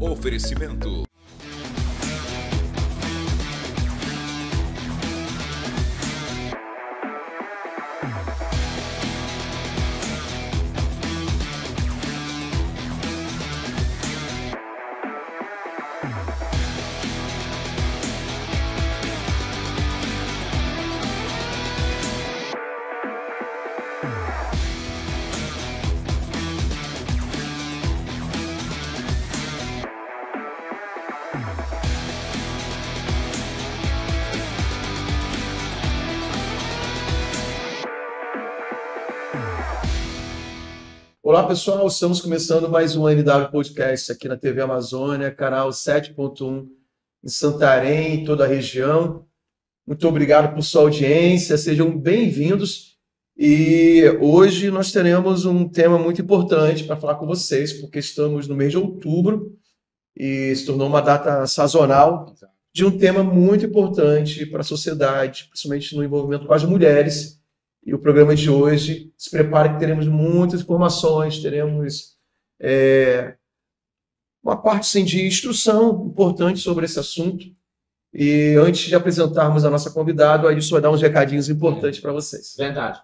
Oferecimento. Olá, pessoal. Estamos começando mais um NW Podcast aqui na TV Amazônia, canal 7.1 em Santarém, toda a região. Muito obrigado por sua audiência, sejam bem-vindos. E hoje nós teremos um tema muito importante para falar com vocês, porque estamos no mês de outubro e se tornou uma data sazonal de um tema muito importante para a sociedade, principalmente no envolvimento com as mulheres. E o programa de hoje, se prepare que teremos muitas informações, teremos uma parte sim, de instrução importante sobre esse assunto. E antes de apresentarmos a nossa convidada, a Ailson vai dar uns recadinhos importantes para vocês. Verdade.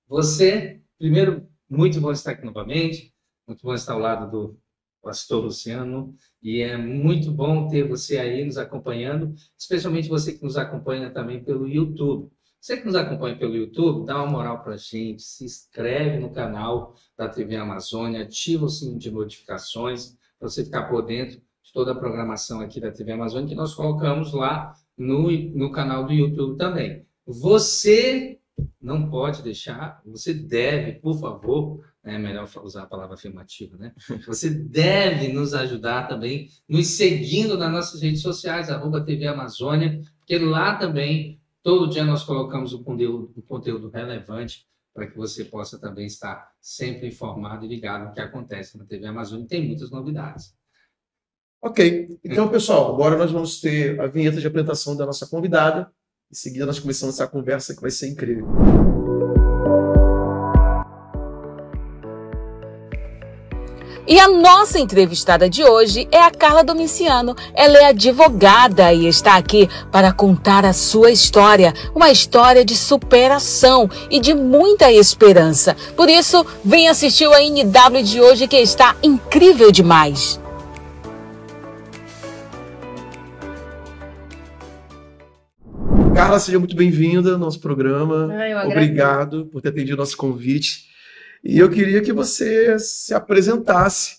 Você, primeiro, muito bom estar aqui novamente, muito bom estar ao lado do pastor Luciano, e é muito bom ter você aí nos acompanhando, especialmente você que nos acompanha também pelo YouTube. Você que nos acompanha pelo YouTube, dá uma moral para a gente, se inscreve no canal da TV Amazônia, ativa o sininho de notificações para você ficar por dentro de toda a programação aqui da TV Amazônia que nós colocamos lá no canal do YouTube também. Você não pode deixar, você deve, por favor, é melhor usar a palavra afirmativa, né? Você deve nos ajudar também, nos seguindo nas nossas redes sociais, @TV Amazônia, porque lá também todo dia nós colocamos o conteúdo relevante para que você possa também estar sempre informado e ligado no que acontece na TV Amazônia. Tem muitas novidades. Ok. Então, pessoal, agora nós vamos ter a vinheta de apresentação da nossa convidada. Em seguida, nós começamos essa conversa que vai ser incrível. E a nossa entrevistada de hoje é a Carla Domiciano. Ela é advogada e está aqui para contar a sua história, uma história de superação e de muita esperança. Por isso, vem assistir a NW de hoje que está incrível demais. Carla, seja muito bem-vinda ao nosso programa. Obrigado por ter atendido o nosso convite. E eu queria que você se apresentasse,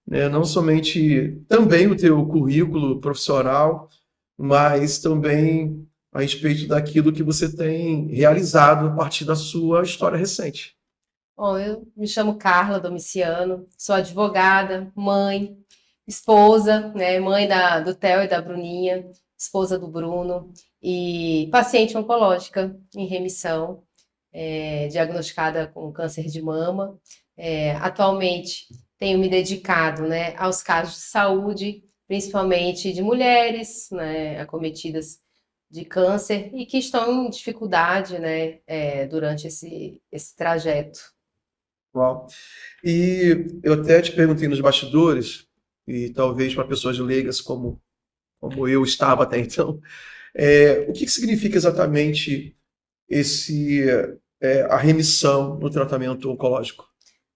né? Não somente também o teu currículo profissional, mas também a respeito daquilo que você tem realizado a partir da sua história recente. Bom, eu me chamo Carla Domiciano, sou advogada, mãe, esposa, né? Mãe do Theo e da Bruninha, esposa do Bruno, e paciente oncológica em remissão. Diagnosticada com câncer de mama. Atualmente tenho me dedicado, né, aos casos de saúde, principalmente de mulheres, né, acometidas de câncer e que estão em dificuldade, né, durante esse trajeto. Uau. E eu até te perguntei nos bastidores, e talvez para pessoas leigas como eu estava até então, o que significa exatamente a remissão no tratamento oncológico?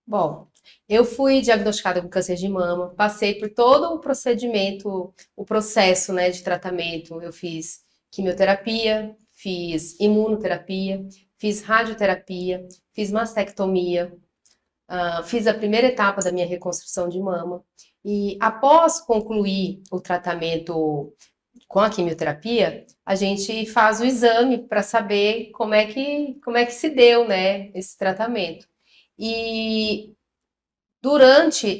Bom, eu fui diagnosticada com câncer de mama, passei por todo o procedimento, o processo, né, de tratamento. Eu fiz quimioterapia, fiz imunoterapia, fiz radioterapia, fiz mastectomia, fiz a primeira etapa da minha reconstrução de mama. E após concluir o tratamento com a quimioterapia, a gente faz o exame para saber como é que se deu, né, esse tratamento. E durante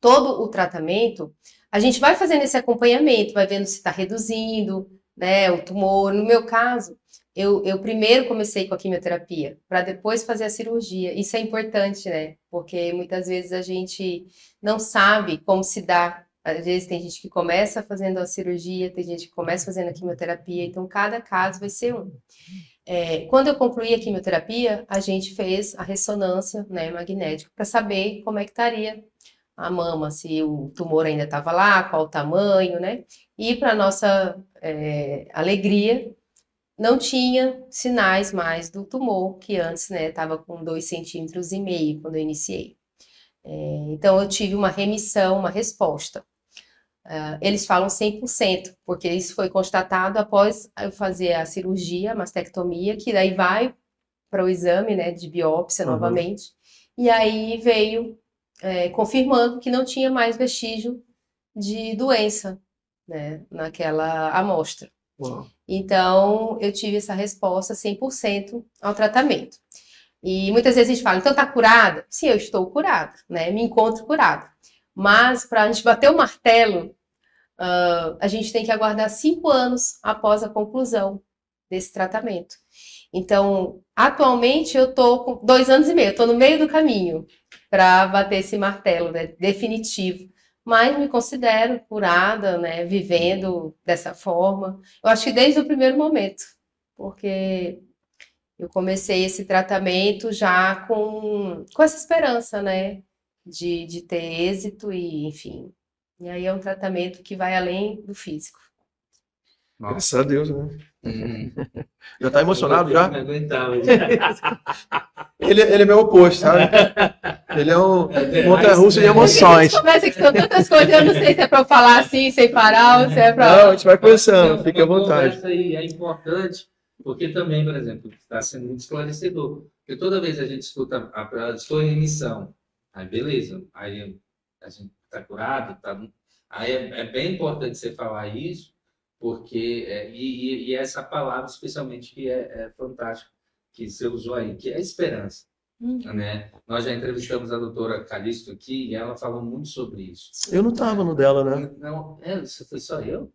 todo o tratamento, a gente vai fazendo esse acompanhamento, vai vendo se está reduzindo, né, o tumor. No meu caso, eu primeiro comecei com a quimioterapia, para depois fazer a cirurgia. Isso é importante, né, porque muitas vezes a gente não sabe como se dá. Às vezes tem gente que começa fazendo a cirurgia, tem gente que começa fazendo a quimioterapia, então cada caso vai ser um. Quando eu concluí a quimioterapia, a gente fez a ressonância, né, magnética para saber como é que estaria a mama, se o tumor ainda estava lá, qual o tamanho, né? E para nossa alegria, não tinha sinais mais do tumor, que antes, né, estava com 2,5 centímetros quando eu iniciei. Então, eu tive uma remissão, uma resposta. Eles falam 100%, porque isso foi constatado após eu fazer a cirurgia, a mastectomia, que daí vai para o exame, né, de biópsia novamente, e aí veio confirmando que não tinha mais vestígio de doença, né, naquela amostra. Uau. Então, eu tive essa resposta 100% ao tratamento. E muitas vezes a gente fala, então tá curada? Sim, eu estou curada, né? Me encontro curada. Mas para a gente bater o martelo, a gente tem que aguardar 5 anos após a conclusão desse tratamento. Então, atualmente eu estou com 2 anos e meio, estou no meio do caminho para bater esse martelo, né, definitivo. Mas me considero curada, né, vivendo dessa forma. Eu acho que desde o primeiro momento, porque eu comecei esse tratamento já com essa esperança, né, de ter êxito e, enfim. E aí é um tratamento que vai além do físico. Graças a Deus, né? Já tá emocionado já? Não aguentava. Ele é meu oposto, sabe? Ele é um montanha-russa de emoções. Começa que são tantas coisas, eu não sei se é para eu falar assim, sem parar, ou se é para... Não, a gente vai conversando, fique à vontade. Conversa aí é importante, porque também, por exemplo, está sendo muito esclarecedor. Porque toda vez a gente escuta estou em remissão, aí beleza, aí a gente está curado, aí é bem importante você falar isso, porque e essa palavra especialmente que é fantástica que você usou aí, que é esperança, né? Nós já entrevistamos a doutora Calixto aqui e ela falou muito sobre isso. Eu não estava no dela, né? Não, isso foi só eu?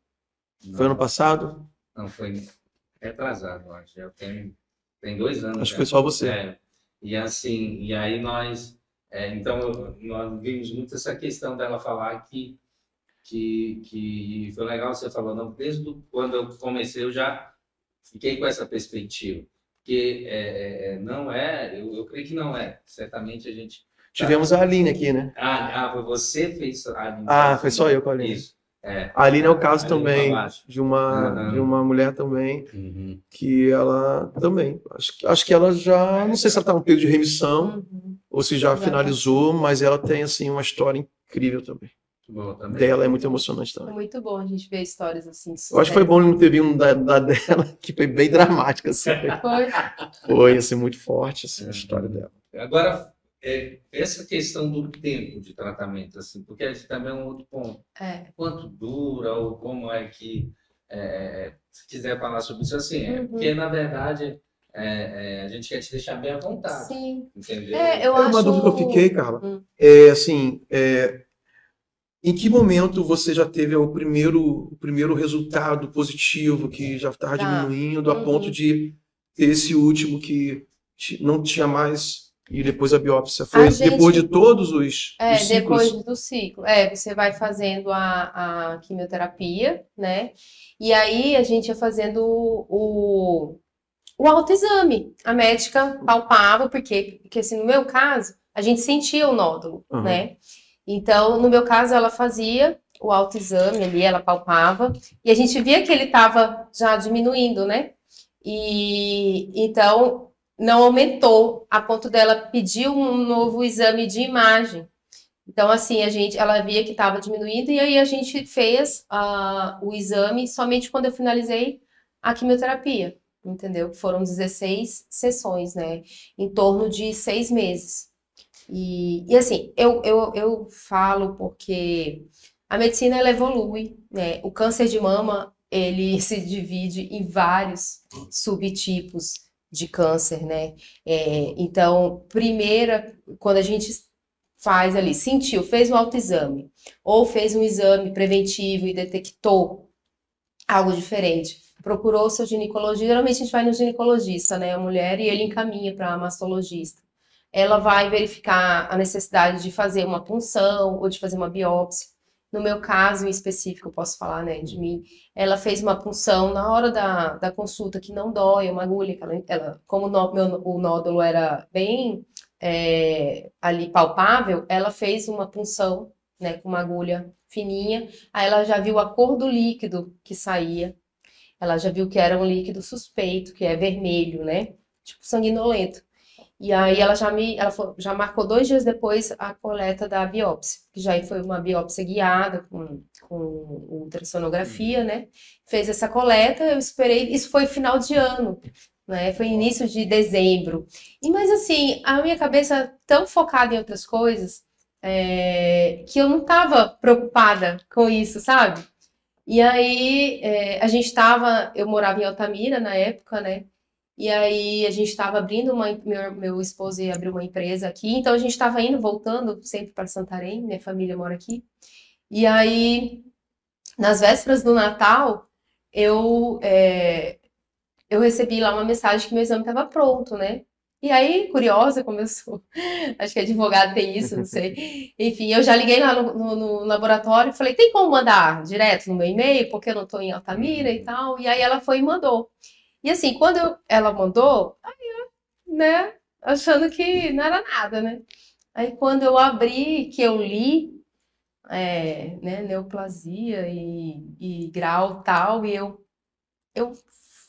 Foi ano passado? Não, foi retrasado, acho. Já tem 2 anos. Acho que foi só você. E assim, e aí nós vimos muito essa questão dela falar que foi legal você falou, não, desde quando eu comecei eu já fiquei com essa perspectiva, porque eu creio que não é, certamente a gente... Tivemos a Aline aqui, né? Você fez a Aline. Foi só eu com a Aline. Isso. A Aline é o caso também de uma mulher também, que ela também, acho que ela já, não sei se ela está num período de remissão, ou se já finalizou, mas ela tem assim uma história incrível também. Dela é muito emocionante também. É muito bom a gente ver histórias assim. Eu acho que foi bom não ter vindo da dela, que foi bem dramática. Assim. Foi assim, muito forte assim, a história dela. Agora, essa questão do tempo de tratamento, assim, porque esse também é um outro ponto. Quanto dura, ou como é que... se quiser falar sobre isso, assim, porque na verdade... a gente quer te deixar bem à vontade. Sim. Entendeu? Uma dúvida que eu fiquei, Carla, em que momento você já teve o primeiro resultado positivo que já estava diminuindo a ponto de ter esse último que não tinha mais e depois a biópsia? Foi depois de todos os ciclos? Depois do ciclo. Você vai fazendo a quimioterapia, né? E aí a gente ia fazendo o autoexame. A médica palpava, porque assim, no meu caso, a gente sentia o nódulo, né? Então, no meu caso, ela fazia o autoexame ali, ela palpava, e a gente via que ele estava já diminuindo, né? E então, não aumentou a ponto dela pedir um novo exame de imagem. Então, assim, ela via que estava diminuindo, e aí a gente fez o exame somente quando eu finalizei a quimioterapia. Entendeu? Foram 16 sessões, né? Em torno de 6 meses. E assim, eu falo porque a medicina, ela evolui, né? O câncer de mama, ele se divide em vários subtipos de câncer, né? Então, quando a gente faz ali, fez um autoexame, ou fez um exame preventivo e detectou algo diferente, procurou o seu ginecologista, geralmente a gente vai no ginecologista, né, a mulher, e ele encaminha para a mastologista. Ela vai verificar a necessidade de fazer uma punção ou de fazer uma biópsia. No meu caso em específico, eu posso falar, né, de mim, ela fez uma punção na hora da consulta, que não dói, uma agulha, como o nódulo era bem ali palpável, ela fez uma punção, né, com uma agulha fininha, aí ela já viu a cor do líquido que saía, ela já viu que era um líquido suspeito, que é vermelho, né, tipo sanguinolento. E aí ela já marcou 2 dias depois a coleta da biópsia, que já foi uma biópsia guiada com ultrassonografia, né? Fez essa coleta, eu esperei, isso foi final de ano, né? Foi início de dezembro. Mas assim, a minha cabeça tão focada em outras coisas, que eu não estava preocupada com isso, sabe? E aí eu morava em Altamira na época, né? E aí a gente estava abrindo meu esposo ia abrir uma empresa aqui, então a gente estava indo, voltando sempre para Santarém, minha família mora aqui. E aí, nas vésperas do Natal, eu recebi lá uma mensagem que meu exame estava pronto, né? E aí, curiosa como eu sou, acho que advogado tem isso, não sei. Enfim, eu já liguei lá no laboratório e falei, tem como mandar direto no meu e-mail, porque eu não estou em Altamira e tal. E aí ela foi e mandou. E assim, quando ela mandou, aí eu, né, achando que não era nada, né? Aí quando eu abri, que eu li, né, neoplasia e grau tal, e eu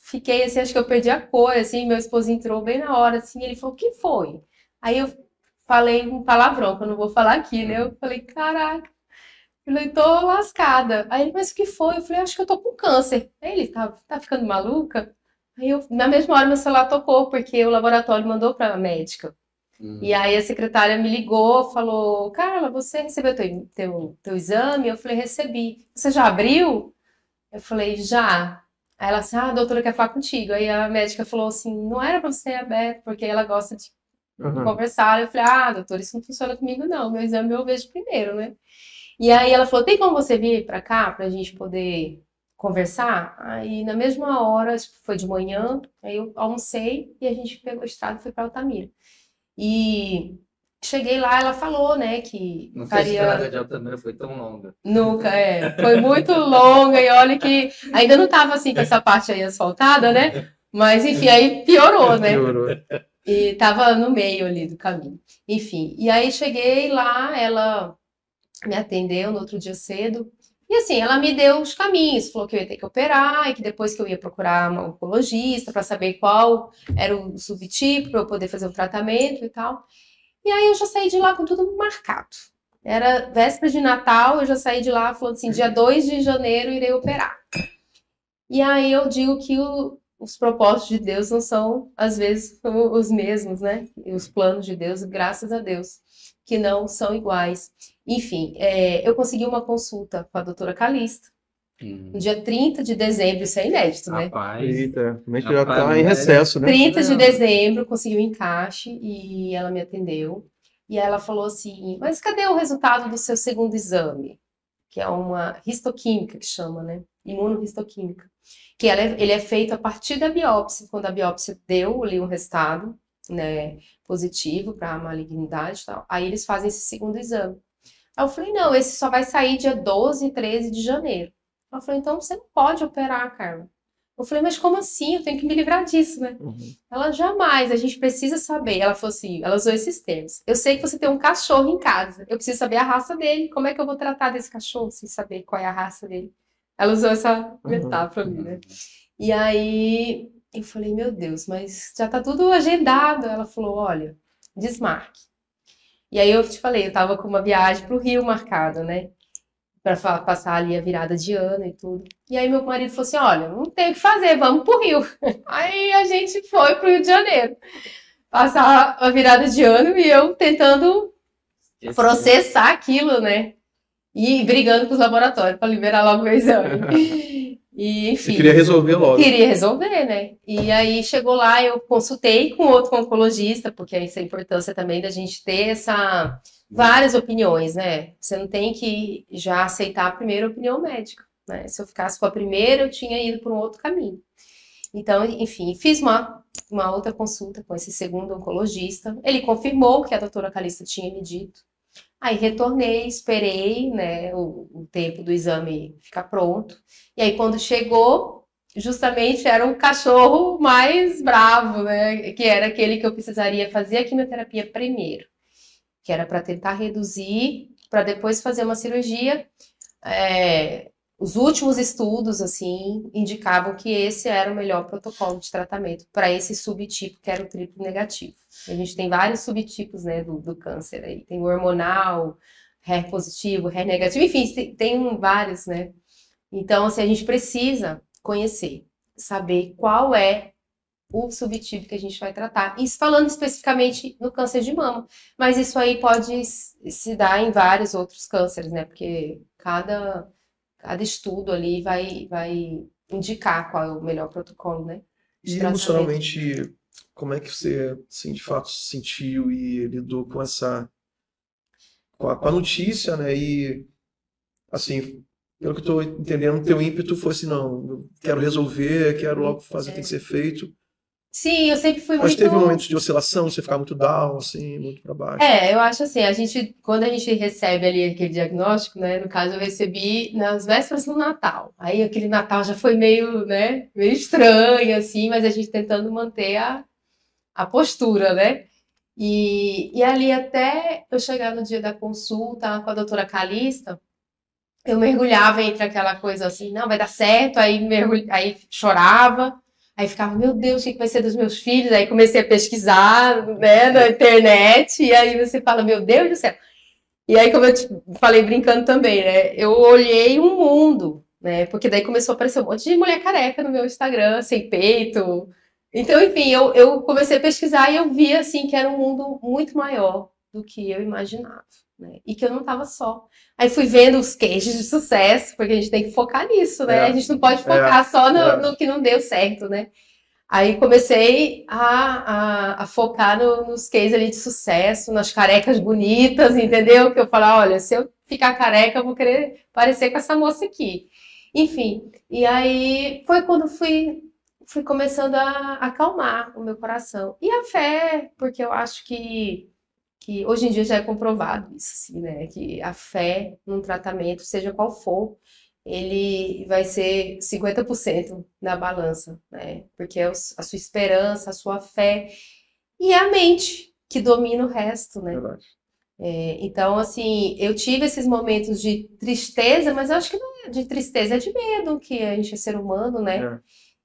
fiquei assim, acho que eu perdi a cor, assim, meu esposo entrou bem na hora, assim, ele falou, o que foi? Aí eu falei um palavrão, que eu não vou falar aqui, né? Eu falei, caraca, eu falei, tô lascada. Aí ele, mas o que foi? Eu falei, acho que eu tô com câncer. Aí ele, tá ficando maluca? Aí na mesma hora meu celular tocou, porque o laboratório mandou para a médica. E aí a secretária me ligou, falou, Carla, você recebeu teu exame? Eu falei, recebi. Você já abriu? Eu falei, já. Aí ela disse, a doutora quer falar contigo. Aí a médica falou assim, não era para você ter aberto, porque ela gosta de conversar. Eu falei, doutora, isso não funciona comigo não, meu exame eu vejo primeiro, né? E aí ela falou, tem como você vir para cá, para a gente poder conversar? Aí na mesma hora, foi de manhã, aí eu almocei e a gente pegou a estrada e foi para Altamira. E cheguei lá, ela falou, né, que Nunca a estrada de Altamira foi tão longa. Nunca, foi muito longa e olha que ainda não estava assim com essa parte aí asfaltada, né? Mas enfim, aí piorou, né? Piorou. E tava no meio ali do caminho. Enfim, e aí cheguei lá, ela me atendeu no outro dia cedo. E assim, ela me deu os caminhos, falou que eu ia ter que operar e que depois que eu ia procurar uma oncologista para saber qual era o subtipo para eu poder fazer o tratamento e tal. E aí eu já saí de lá com tudo marcado. Era véspera de Natal, eu já saí de lá falando assim, dia 2 de janeiro irei operar. E aí eu digo que os propósitos de Deus não são, às vezes, os mesmos, né? E os planos de Deus, graças a Deus, que não são iguais. Enfim, eu consegui uma consulta com a doutora Calista, no dia 30 de dezembro, isso é inédito, né? Rapaz, Eita, a gente já tá em recesso, né? 30 de dezembro, consegui um encaixe e ela me atendeu. E ela falou assim, mas cadê o resultado do seu segundo exame? Que é uma histoquímica, que chama, né? Imunohistoquímica. Que ele é feito a partir da biópsia. Quando a biópsia deu ali um resultado, né, positivo para a malignidade e tal, aí eles fazem esse segundo exame. Aí eu falei, não, esse só vai sair dia 12 e 13 de janeiro. Ela falou, então você não pode operar, Carla. Eu falei, mas como assim? Eu tenho que me livrar disso, né? Ela, jamais, a gente precisa saber. Ela falou assim, ela usou esses termos. Eu sei que você tem um cachorro em casa. Eu preciso saber a raça dele. Como é que eu vou tratar desse cachorro sem saber qual é a raça dele? Ela usou essa metáfora ali, né? E aí eu falei, meu Deus, mas já tá tudo agendado. Ela falou, olha, desmarque. E aí eu te falei, eu tava com uma viagem pro Rio marcada, né? Para passar ali a virada de ano e tudo. E aí meu marido falou assim, olha, não tem o que fazer, vamos pro Rio. Aí a gente foi pro Rio de Janeiro. Passar a virada de ano e eu tentando processar aquilo, né? E brigando com os laboratórios para liberar logo o exame. E, enfim. Você queria resolver logo. Queria resolver, né? E aí chegou lá, eu consultei com outro oncologista, porque isso é a importância também da gente ter várias opiniões, né? Você não tem que já aceitar a primeira opinião médica, né? Se eu ficasse com a primeira, eu tinha ido por um outro caminho. Então, enfim, fiz uma outra consulta com esse segundo oncologista. Ele confirmou o que a doutora Calista tinha me dito. Aí retornei, esperei, né, o tempo do exame ficar pronto. E aí quando chegou, justamente era um cachorro mais bravo, né? Que era aquele que eu precisaria fazer a quimioterapia primeiro, que era para tentar reduzir, para depois fazer uma cirurgia. Os últimos estudos, assim, indicavam que esse era o melhor protocolo de tratamento para esse subtipo, que era o triplo negativo. A gente tem vários subtipos, né, do câncer aí. Tem o hormonal, HER positivo, HER negativo, enfim, tem vários, né? Então, assim, a gente precisa conhecer, saber qual é o subtipo que a gente vai tratar. Isso falando especificamente no câncer de mama, mas isso aí pode se dar em vários outros cânceres, né? Porque cada estudo ali vai indicar qual é o melhor protocolo, né? De E tratamento. emocionalmente, como é que você, assim, de fato se sentiu e lidou com com a notícia, né? E, assim, pelo que eu estou entendendo, teu ímpeto foi assim, não, eu quero resolver, quero logo fazer, tem que ser feito. Sim, eu sempre fui Mas muito. teve momentos de oscilação, você ficar muito down, assim, muito para baixo. Eu acho assim, quando a gente recebe ali aquele diagnóstico, né? No caso, eu recebi nas vésperas do Natal. Aí aquele Natal já foi meio, né? Meio estranho, assim, mas a gente tentando manter a postura, né? E ali até eu chegar no dia da consulta com a doutora Calista, eu mergulhava entre aquela coisa assim, não, vai dar certo, aí chorava, aí ficava, meu Deus, o que vai ser dos meus filhos? Aí comecei a pesquisar, né, na internet, e aí você fala, meu Deus do céu. E aí, como eu te falei brincando também, né, eu olhei um mundo, né, porque daí começou a aparecer um monte de mulher careca no meu Instagram, sem peito. Então, enfim, eu comecei a pesquisar e eu vi, assim, que era um mundo muito maior do que eu imaginava, né, e que eu não estava só. Aí fui vendo os cases de sucesso, porque a gente tem que focar nisso, né? A gente não pode focar só no que não deu certo, né? Aí comecei a focar nos cases ali de sucesso, nas carecas bonitas, entendeu? Que eu falava, olha, se eu ficar careca, eu vou querer parecer com essa moça aqui. Enfim, e aí foi quando fui começando a acalmar o meu coração. E a fé, porque eu acho que hoje em dia já é comprovado isso, assim, né? Que a fé num tratamento, seja qual for, ele vai ser 50% na balança, né? Porque é a sua esperança, a sua fé e a mente que domina o resto, né? Verdade. Então, assim, eu tive esses momentos de tristeza, mas eu acho que não é de tristeza, é de medo, que a gente é ser humano, né?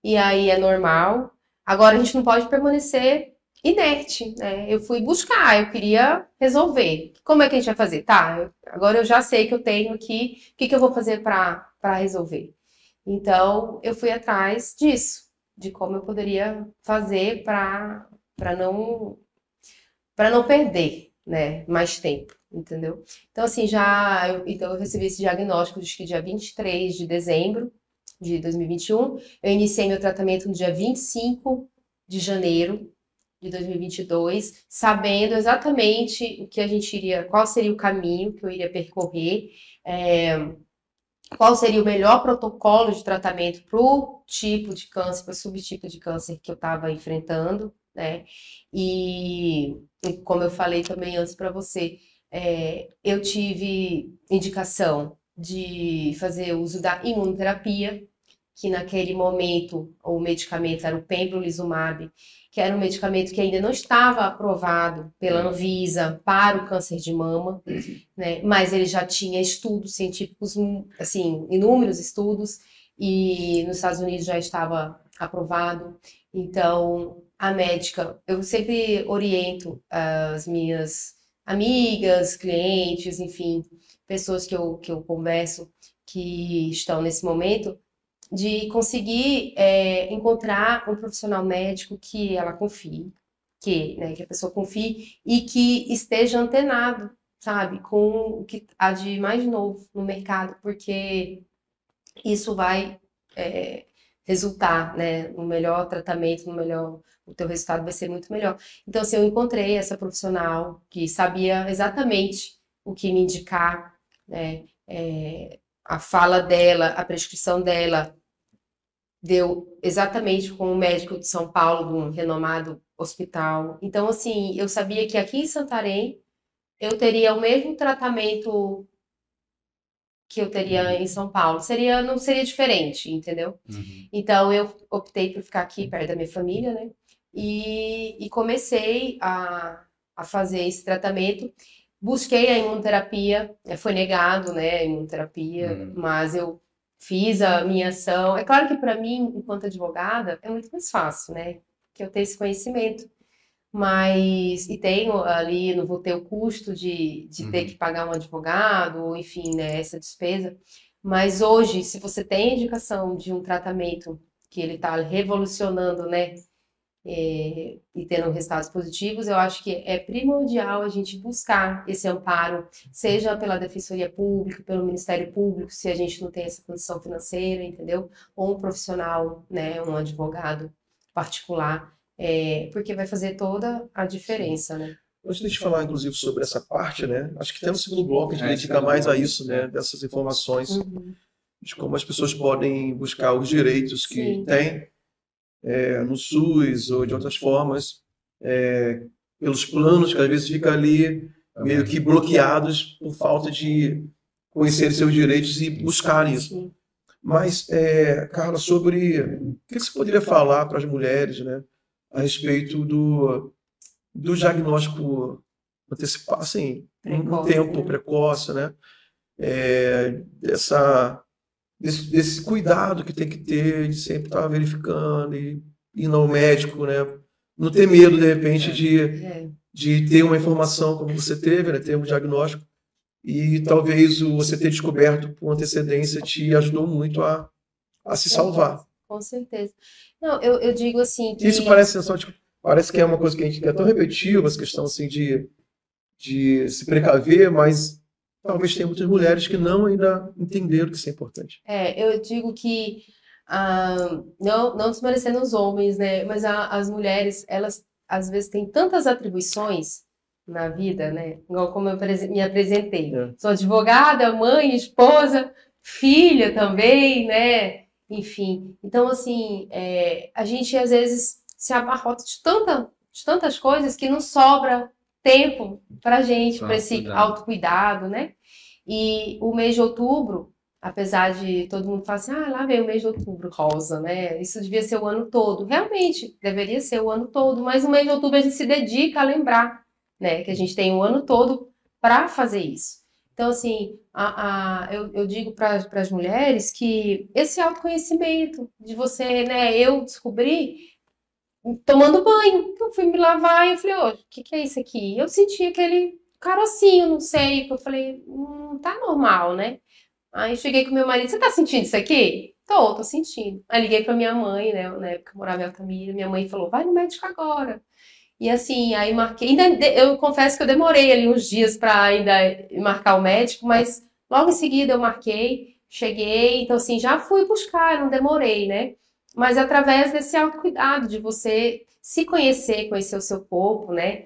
E aí é normal. Agora a gente não pode permanecer inerte, né? Eu fui buscar, eu queria resolver. Como é que a gente vai fazer? Tá, agora eu já sei que eu tenho aqui, o que eu vou fazer para resolver? Então, eu fui atrás disso, de como eu poderia fazer para não perder, né, mais tempo, entendeu? Então, assim, então eu recebi esse diagnóstico, acho que dia 23 de dezembro de 2021. Eu iniciei meu tratamento no dia 25 de janeiro de 2022, sabendo exatamente o que a gente iria, qual seria o caminho que eu iria percorrer, qual seria o melhor protocolo de tratamento para o tipo de câncer, para o subtipo de câncer que eu estava enfrentando, né? E como eu falei também antes para você, eu tive indicação de fazer uso da imunoterapia, que naquele momento o medicamento era o pembrolizumab, que era um medicamento que ainda não estava aprovado pela Anvisa para o câncer de mama, né? Mas ele já tinha estudos científicos, assim, inúmeros estudos, e nos Estados Unidos já estava aprovado. Então, a médica, eu sempre oriento as minhas amigas, clientes, enfim, pessoas que eu converso que estão nesse momento, de conseguir encontrar um profissional médico que ela confie, que a pessoa confie e que esteja antenado, sabe, com o que há de mais novo no mercado, porque isso vai resultar, né, no melhor tratamento, o teu resultado vai ser muito melhor. Então, assim, eu encontrei essa profissional que sabia exatamente o que me indicar, né, a fala dela, a prescrição dela deu exatamente com o médico de São Paulo, de um renomado hospital. Então, assim, eu sabia que aqui em Santarém eu teria o mesmo tratamento que eu teria em São Paulo. Não seria diferente, entendeu? Uhum. Então, eu optei por ficar aqui perto da minha família, né? E comecei a fazer esse tratamento. Busquei a imunoterapia, foi negado, né, a imunoterapia, mas eu fiz a minha ação. É claro que para mim, enquanto advogada, é muito mais fácil, né? Que eu tenho esse conhecimento. Mas, e tenho ali, não vou ter o custo de ter que pagar um advogado, ou enfim, né, essa despesa. Mas hoje, se você tem indicação de um tratamento que ele está revolucionando, né, e tendo resultados positivos, eu acho que é primordial a gente buscar esse amparo, seja pela Defensoria Pública, pelo Ministério Público, se a gente não tem essa condição financeira, entendeu? Ou um profissional, né, um advogado particular, porque vai fazer toda a diferença, né? Antes de a gente falar, inclusive, sobre essa parte, né? Acho que até no segundo bloco a gente dedica mais a isso, né? Dessas informações, de como as pessoas podem buscar os direitos que têm no SUS ou de outras formas, pelos planos que às vezes ficam ali meio que bloqueados por falta de conhecer seus direitos e buscar isso. Mas, Carla, sobre o que você poderia falar para as mulheres, né, a respeito do diagnóstico antecipado, assim, um tempo precoce, né, desse cuidado que tem que ter de sempre estar verificando e ir ao médico, né, não ter medo, de repente, de ter uma informação como você teve, né, ter um diagnóstico, e talvez você ter descoberto por antecedência te ajudou muito a se salvar. Com certeza. Não, eu digo assim que... Isso parece, parece que é uma coisa que a gente quer tão repetitiva, essa questão assim de se precaver, mas talvez tenha muitas mulheres que não ainda entenderam que isso é importante. Eu digo que, não desmerecendo os homens, né, mas as mulheres, elas às vezes têm tantas atribuições na vida, né, igual como eu me apresentei. Sou advogada, mãe, esposa, filha também, né, enfim. Então, assim, a gente às vezes se abarrota de tantas coisas que não sobra tempo pra gente, para esse autocuidado, né? E o mês de outubro, apesar de todo mundo falar assim, lá vem o mês de outubro, rosa, né? Isso devia ser o ano todo. Realmente, deveria ser o ano todo, mas o mês de outubro a gente se dedica a lembrar, né? Que a gente tem o ano todo para fazer isso. Então, assim, eu digo para as mulheres que esse autoconhecimento de você, né? Eu descobri tomando banho. Eu fui me lavar e eu falei, o que é isso aqui? Eu senti aquele carocinho, não sei, eu falei, tá normal, né? Aí cheguei com meu marido, você tá sentindo isso aqui? Tô sentindo. Aí liguei pra minha mãe, né? Na época eu morava em Altamira, minha mãe falou, vai no médico agora. E assim, aí marquei, eu confesso que eu demorei ali uns dias pra ainda marcar o médico, mas logo em seguida eu marquei, cheguei, então assim, já fui buscar, não demorei, né? Mas através desse autocuidado, de você se conhecer, conhecer o seu corpo, né?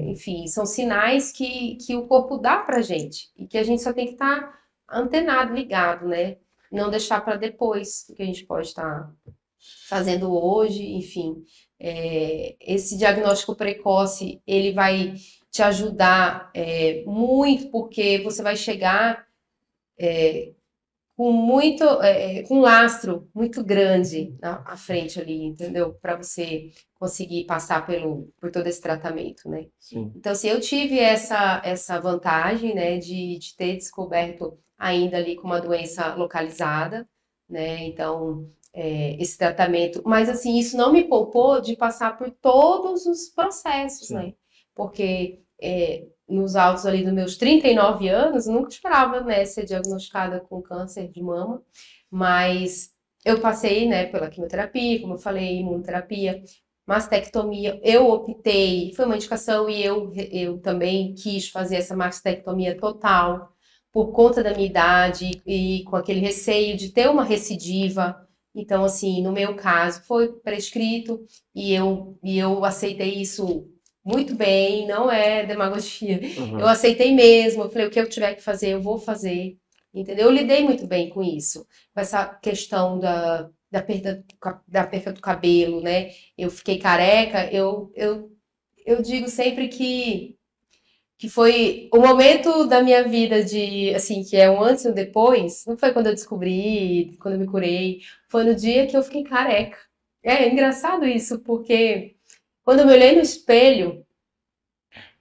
Enfim, são sinais que o corpo dá pra gente e que a gente só tem que estar antenado, ligado, né? Não deixar para depois o que a gente pode estar fazendo hoje, enfim. Esse diagnóstico precoce, ele vai te ajudar muito, porque você vai chegar com um lastro muito grande à frente ali, entendeu? Para você conseguir passar por todo esse tratamento, né? Sim. Então, assim, eu tive essa vantagem, né, de ter descoberto ainda ali com uma doença localizada, né? Então, esse tratamento... Mas, assim, isso não me poupou de passar por todos os processos, Sim. né? Porque... nos autos ali dos meus 39 anos, nunca esperava, né, ser diagnosticada com câncer de mama, mas eu passei, né, pela quimioterapia, como eu falei, imunoterapia, mastectomia, eu optei, foi uma indicação e eu também quis fazer essa mastectomia total, por conta da minha idade e com aquele receio de ter uma recidiva. Então, assim, no meu caso, foi prescrito e eu aceitei isso muito bem, não é demagogia. Eu aceitei mesmo, eu falei, o que eu tiver que fazer, eu vou fazer, entendeu? Eu lidei muito bem com isso, com essa questão da perda do cabelo, né? Eu fiquei careca, eu digo sempre que que foi o momento da minha vida de, assim, que é um antes e um depois, não foi quando eu descobri, quando eu me curei, foi no dia que eu fiquei careca. É engraçado isso, porque quando eu me olhei no espelho,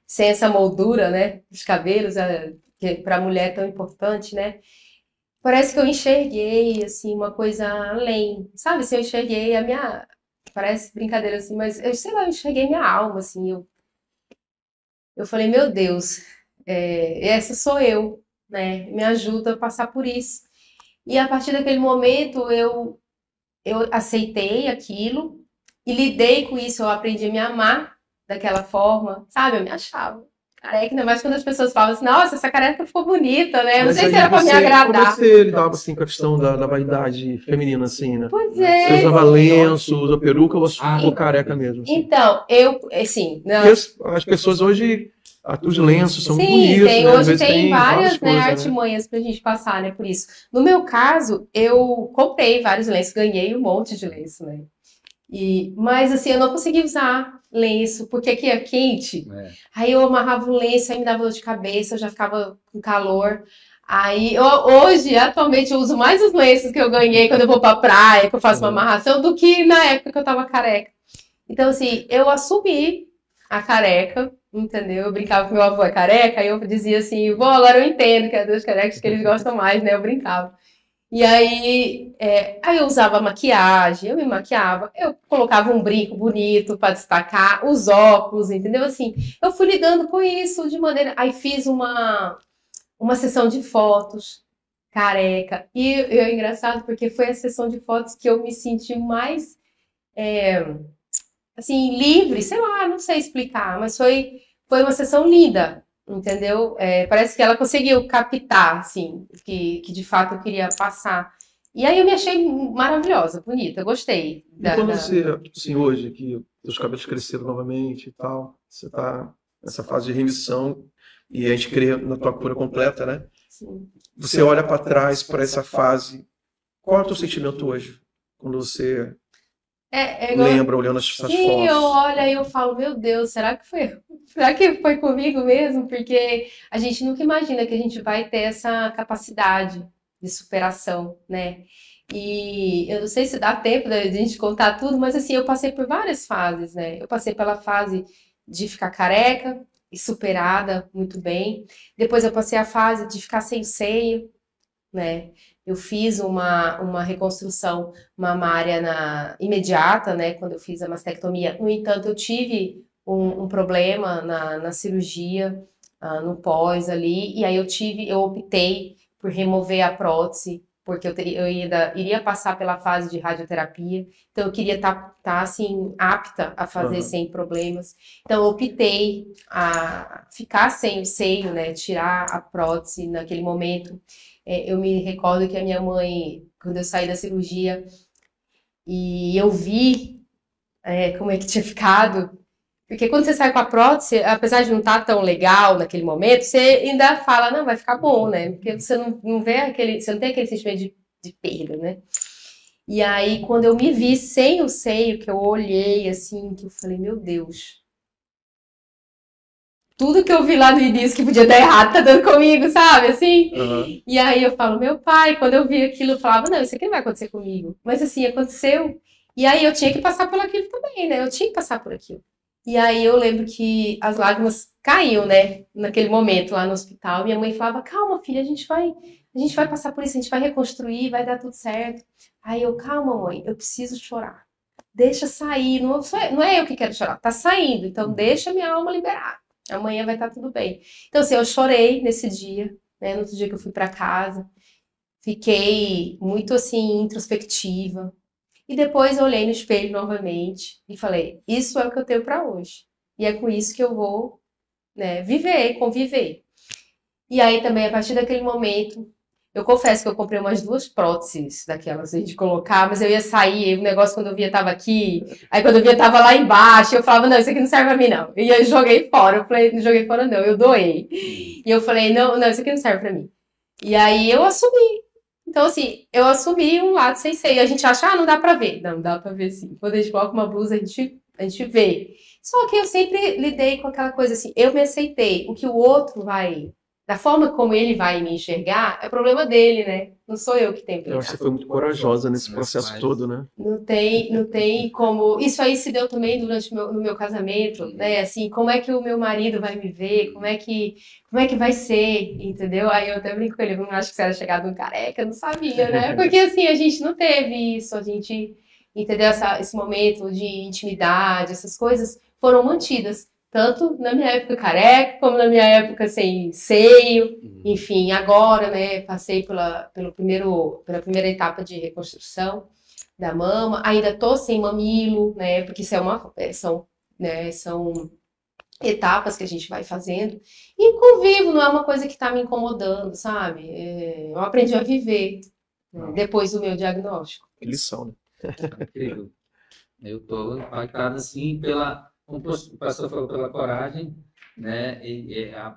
sem essa moldura, né, dos cabelos, que para a mulher é tão importante, né, parece que eu enxerguei, assim, uma coisa além, sabe, assim, eu enxerguei a minha, parece brincadeira, assim, mas, eu sei lá, eu enxerguei minha alma, assim, eu falei, meu Deus, essa sou eu, né? Me ajuda a passar por isso. E a partir daquele momento eu aceitei aquilo e lidei com isso. Eu aprendi a me amar daquela forma, sabe? Eu me achava careca, ainda mais quando as pessoas falam assim, nossa, essa careca ficou bonita, né? Eu não Mas sei se aí era pra me como agradar. você lidava assim, com a questão da vaidade feminina, assim, né? Pois Você é. usava lenço, usa peruca ou ficou careca mesmo? Assim? Então, assim, não. Porque as pessoas hoje, os lenços são Sim, bonitos, né? Às hoje vezes tem várias, né, coisas, né? artimanhas pra gente passar, né, por isso. No meu caso, eu comprei vários lenços, ganhei um monte de lenço, né? Mas assim, eu não consegui usar lenço, porque aqui é quente. Aí eu amarrava o lenço, aí me dava dor de cabeça, eu já ficava com calor. Aí, hoje, atualmente, eu uso mais os lenços que eu ganhei quando eu vou pra praia, que eu faço uma amarração, do que na época que eu tava careca. Então, assim, eu assumi a careca, entendeu? Eu brincava que meu avô é careca, aí eu dizia assim, vô, agora eu entendo que é dos carecas que eles gostam mais, né? Eu brincava. E aí eu usava maquiagem, eu me maquiava, eu colocava um brinco bonito para destacar, os óculos, entendeu? Assim, eu fui lidando com isso de maneira. Aí fiz uma sessão de fotos, careca. E é engraçado porque foi a sessão de fotos que eu me senti mais, assim, livre, sei lá, não sei explicar, mas foi uma sessão linda, entendeu? Parece que ela conseguiu captar, assim, que de fato eu queria passar. E aí eu me achei maravilhosa, bonita, eu gostei. E quando você, assim, hoje, que os cabelos cresceram novamente e tal, você tá nessa fase de remissão e a gente crê na tua cura completa, né? Sim. Você olha para trás, para essa fase, qual é o teu sentimento hoje? Quando você lembra, olhando essas fotos? Sim, eu olho e eu falo, meu Deus, será que foi comigo mesmo? Porque a gente nunca imagina que a gente vai ter essa capacidade de superação, né? E eu não sei se dá tempo da gente contar tudo, mas assim, eu passei por várias fases, né? Eu passei pela fase de ficar careca e superada muito bem. Depois eu passei a fase de ficar sem seio, né? Eu fiz uma reconstrução mamária imediata, né? Quando eu fiz a mastectomia. No entanto, eu tive um problema na cirurgia, no pós ali, e aí eu optei por remover a prótese, porque eu iria passar pela fase de radioterapia, então eu queria estar assim, apta a fazer sem problemas. Então eu optei a ficar sem o seio, né? Tirar a prótese naquele momento. Eu me recordo que a minha mãe, quando eu saí da cirurgia e eu vi como é que tinha ficado, porque quando você sai com a prótese, apesar de não estar tão legal naquele momento, você ainda fala, não, vai ficar bom, né? Porque você não vê você não tem aquele sentimento de perda, né? E aí, quando eu me vi sem o seio, que eu olhei assim, que eu falei, meu Deus, tudo que eu vi lá no início que podia dar errado tá dando comigo, sabe? Assim. Uhum. E aí eu falo, meu pai, quando eu vi aquilo, eu falava, não, isso aqui não vai acontecer comigo. Mas assim, aconteceu. E aí eu tinha que passar por aquilo também, né? Eu tinha que passar por aquilo. E aí eu lembro que as lágrimas caíam, né? Naquele momento lá no hospital. Minha mãe falava, calma, filha, a gente vai passar por isso, a gente vai reconstruir, vai dar tudo certo. Aí eu, calma, mãe, eu preciso chorar. Deixa sair, não é eu que quero chorar, tá saindo, então deixa minha alma liberar. Amanhã vai estar tudo bem. Então, assim, eu chorei nesse dia, né? No outro dia que eu fui para casa. Fiquei muito, assim, introspectiva. E depois eu olhei no espelho novamente e falei, isso é o que eu tenho para hoje. E é com isso que eu vou, né, viver, conviver. E aí também, a partir daquele momento, eu confesso que eu comprei umas 2 próteses daquelas de colocar, mas eu ia sair, o negócio quando eu via tava aqui, aí quando eu via tava lá embaixo, eu falava, não, isso aqui não serve pra mim, não. E eu joguei fora, eu falei, não joguei fora não, eu doei. E eu falei, não, isso aqui não serve pra mim. E aí eu assumi. Então, assim, eu assumi um lado sem seio. A gente acha, não dá pra ver. Não, dá pra ver sim. Quando a gente coloca uma blusa, a A gente vê. Só que eu sempre lidei com aquela coisa assim, eu me aceitei. O que o outro vai, da forma como ele vai me enxergar, é problema dele, né? Não sou eu que tenho que Eu acho que pensar. você foi muito corajosa nesse processo todo, né? Não tem como. Isso aí se deu também durante no meu casamento, né? Assim, como é que o meu marido vai me ver? Como é que vai ser? Entendeu? Aí eu até brinco com ele, eu não acho que você era chegado um careca, eu não sabia, né? Porque assim, a gente não teve isso, a gente, entendeu? Esse momento de intimidade, essas coisas foram mantidas. Tanto na minha época careca, como na minha época sem seio. Enfim, agora, né, passei pela primeira etapa de reconstrução da mama, ainda tô sem mamilo, né, porque isso são etapas que a gente vai fazendo, e convivo, não é uma coisa que tá me incomodando, sabe? Eu aprendi a viver, né, depois do meu diagnóstico. Que lição, né? Incrível. Eu tô impactado, assim, como o pastor falou, pela coragem, né?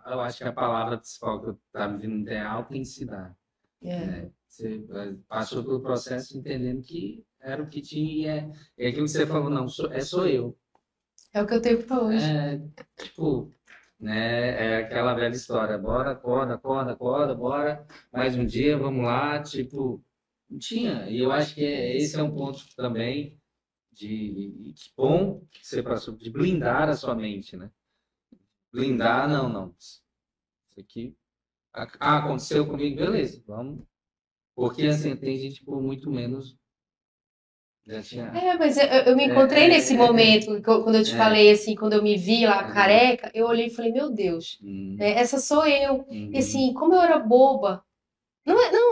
Eu acho que a palavra principal que eu estava me vindo é autenticidade. Né? Você passou pelo processo entendendo que era o que tinha, e aquilo que você falou, não, sou eu. É o que eu tenho para hoje. Tipo, né? É aquela velha história, bora, acorda, bora, mais um dia, vamos lá, tipo, não tinha. E eu acho que esse é um ponto também que bom que você passou, de blindar a sua mente, né? Blindar, não. Isso aqui aconteceu comigo, beleza, vamos. Porque assim, tem gente por muito menos. Já tinha. Mas eu me encontrei nesse momento, quando eu te falei assim, quando eu me vi lá careca, eu olhei e falei, meu Deus, essa sou eu. E assim, como eu era boba.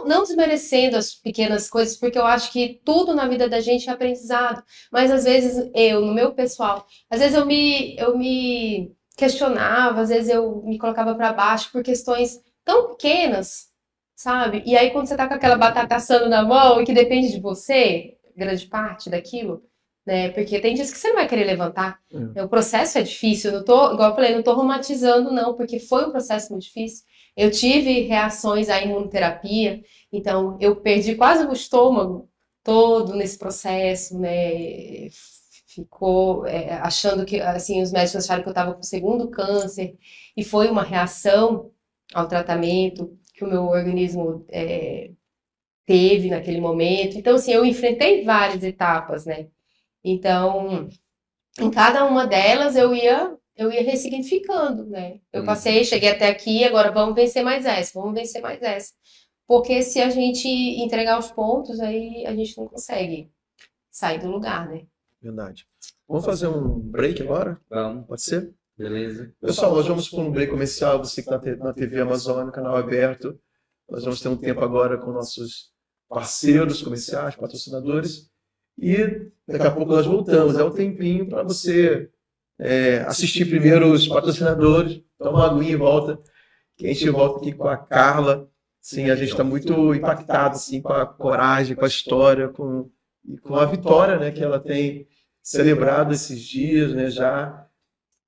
Não desmerecendo as pequenas coisas, porque eu acho que tudo na vida da gente é aprendizado. Mas às vezes no meu pessoal, às vezes eu me questionava, às vezes eu me colocava para baixo por questões tão pequenas, sabe? E aí quando você tá com aquela batata assando na mão e que depende de você, grande parte daquilo, né? Porque tem dias que você não vai querer levantar. O processo é difícil, igual eu falei, não tô romantizando não, porque foi um processo muito difícil. Eu tive reações à imunoterapia, então eu perdi quase o estômago todo nesse processo, né? Ficou achando que, assim, os médicos acharam que eu estava com segundo câncer, e foi uma reação ao tratamento que o meu organismo teve naquele momento. Então, assim, eu enfrentei várias etapas, né? Então, em cada uma delas eu ia ressignificando, né? Eu cheguei até aqui, agora vamos vencer mais essa. Porque se a gente entregar os pontos, aí a gente não consegue sair do lugar, né? Verdade. Vamos fazer um break agora? Vamos. Pode ser? Beleza. Pessoal, nós vamos para um break comercial, você que está na TV Amazônia, canal aberto. Nós vamos ter um tempo agora com nossos parceiros comerciais, patrocinadores. E daqui a pouco nós voltamos. É um tempinho para você assistir primeiro os patrocinadores, tomar uma aguinha e volta. Que a gente volta aqui com a Carla. Sim, a gente está muito impactado assim, com a coragem, com a história, com a vitória, né, que ela tem celebrado esses dias, né, já.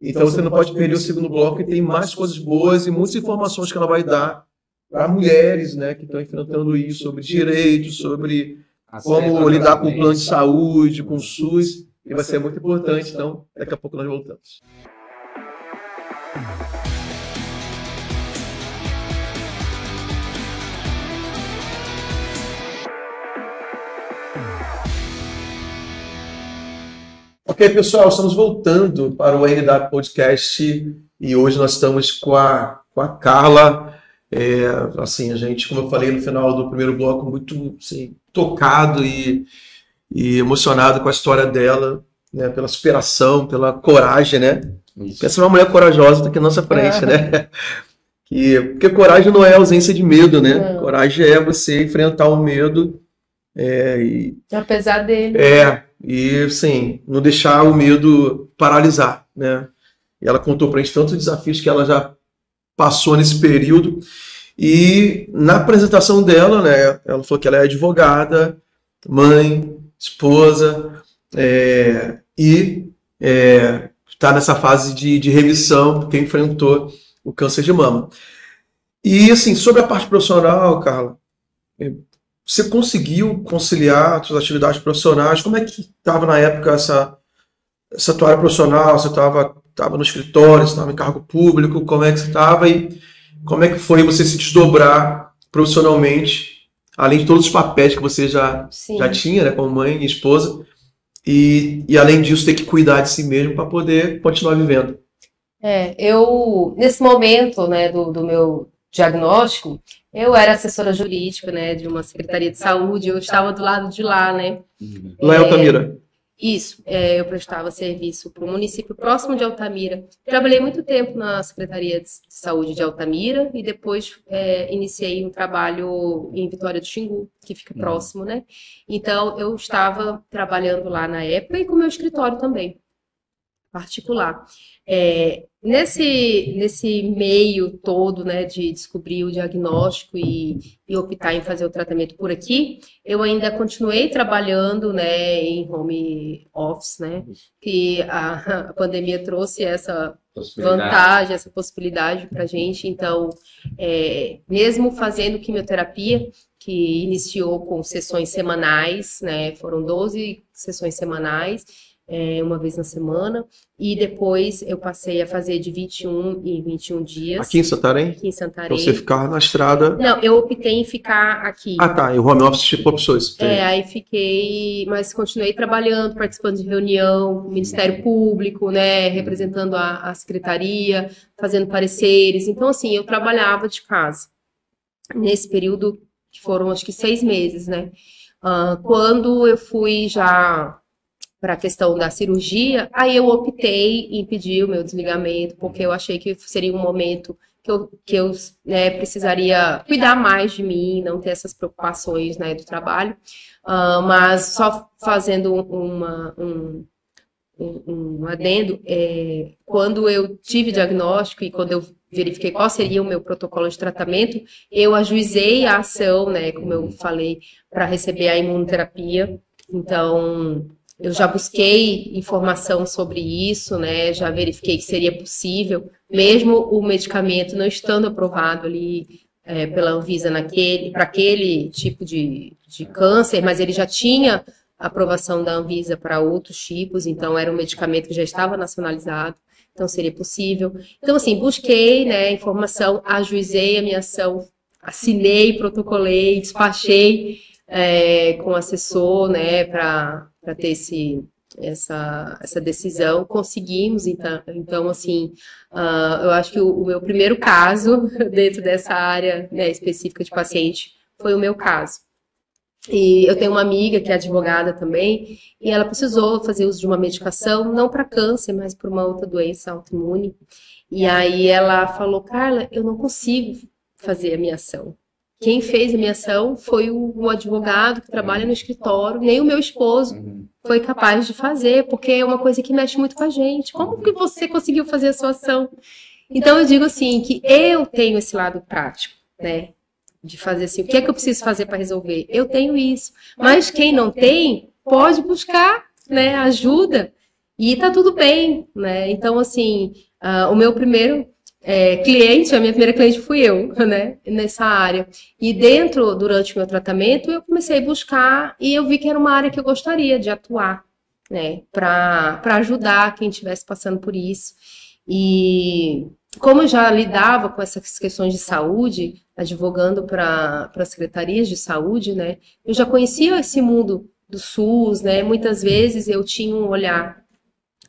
Então você não pode perder o segundo bloco, que tem mais coisas boas e muitas informações que ela vai dar para mulheres, né, que estão enfrentando isso, sobre direitos, sobre como lidar com o plano de saúde, com o SUS, e vai ser muito importante. Então, daqui a pouco nós voltamos. Ok, pessoal, estamos voltando para o NW Podcast e hoje nós estamos com a Carla. Assim, a gente, como eu falei no final do primeiro bloco, muito assim, tocado e emocionado com a história dela, né, pela superação, pela coragem, né? Pensa numa mulher corajosa aqui na nossa frente, né? Porque coragem não é ausência de medo, né? Não. Coragem é você enfrentar o medo. Apesar dele. E sim, não deixar o medo paralisar, né? E ela contou pra gente tantos desafios que ela já passou nesse período. E na apresentação dela, né, ela falou que ela é advogada, mãe, esposa, e está nessa fase de remissão, porque enfrentou o câncer de mama. E assim, sobre a parte profissional, Carla, você conseguiu conciliar suas atividades profissionais? Como é que estava na época essa tua área profissional, você estava no escritório, você estava em cargo público, como é que você estava e como é que foi você se desdobrar profissionalmente, além de todos os papéis que você já tinha, né, como mãe e esposa, e além disso ter que cuidar de si mesmo para poder continuar vivendo. Eu, nesse momento, né, do meu diagnóstico, eu era assessora jurídica, né, de uma secretaria de saúde, eu estava do lado de lá, né. Lá em Altamira. Isso, eu prestava serviço para o município próximo de Altamira. Trabalhei muito tempo na Secretaria de Saúde de Altamira e depois iniciei um trabalho em Vitória do Xingu, que fica próximo, né? Então, eu estava trabalhando lá na época e com o meu escritório também, particular. Nesse meio todo, né, de descobrir o diagnóstico e optar em fazer o tratamento por aqui, eu ainda continuei trabalhando, né, em home office, né, que a pandemia trouxe essa vantagem, essa possibilidade para a gente. Então, mesmo fazendo quimioterapia, que iniciou com sessões semanais, né, foram 12 sessões semanais, uma vez na semana, e depois eu passei a fazer de 21 em 21 dias. Aqui em Santarém? Aqui em Santarém. Então você ficava na estrada? Não, eu optei em ficar aqui. Ah, tá, e o home office tipo opções. Aí fiquei, mas continuei trabalhando, participando de reunião, Ministério Público, né, representando a secretaria, fazendo pareceres. Então, assim, eu trabalhava de casa. Nesse período, que foram acho que 6 meses, né. Quando eu fui já para a questão da cirurgia, aí eu optei em pedir o meu desligamento, porque eu achei que seria um momento que eu né, precisaria cuidar mais de mim, não ter essas preocupações, né, do trabalho, mas só fazendo um adendo, quando eu tive diagnóstico e quando eu verifiquei qual seria o meu protocolo de tratamento, eu ajuizei a ação, né, como eu falei, para receber a imunoterapia. Então, eu já busquei informação sobre isso, né? Já verifiquei que seria possível, mesmo o medicamento não estando aprovado ali pela Anvisa para aquele tipo de câncer, mas ele já tinha aprovação da Anvisa para outros tipos, então era um medicamento que já estava nacionalizado, então seria possível. Então, assim, busquei, né, informação, ajuizei a minha ação, assinei, protocolei, despachei com o assessor, né, para ter essa decisão. Conseguimos, então assim, eu acho que o meu primeiro caso dentro dessa área, né, específica de paciente foi o meu caso. E eu tenho uma amiga que é advogada também, e ela precisou fazer uso de uma medicação, não para câncer, mas para uma outra doença autoimune. E aí ela falou: Carla, eu não consigo fazer a minha ação. Quem fez a minha ação foi o advogado que trabalha no escritório, nem o meu esposo foi capaz de fazer, porque é uma coisa que mexe muito com a gente. Como que você conseguiu fazer a sua ação? Então eu digo assim, que eu tenho esse lado prático, né? De fazer assim, o que é que eu preciso fazer para resolver? Eu tenho isso. Mas quem não tem, pode buscar, né, ajuda. E tá tudo bem, né? Então, assim, o meu primeiro cliente, a minha primeira cliente fui eu, né, nessa área. E durante o meu tratamento, eu comecei a buscar e eu vi que era uma área que eu gostaria de atuar, né, para ajudar quem estivesse passando por isso. E como eu já lidava com essas questões de saúde, advogando para secretarias de saúde, né, eu já conhecia esse mundo do SUS, né, muitas vezes eu tinha um olhar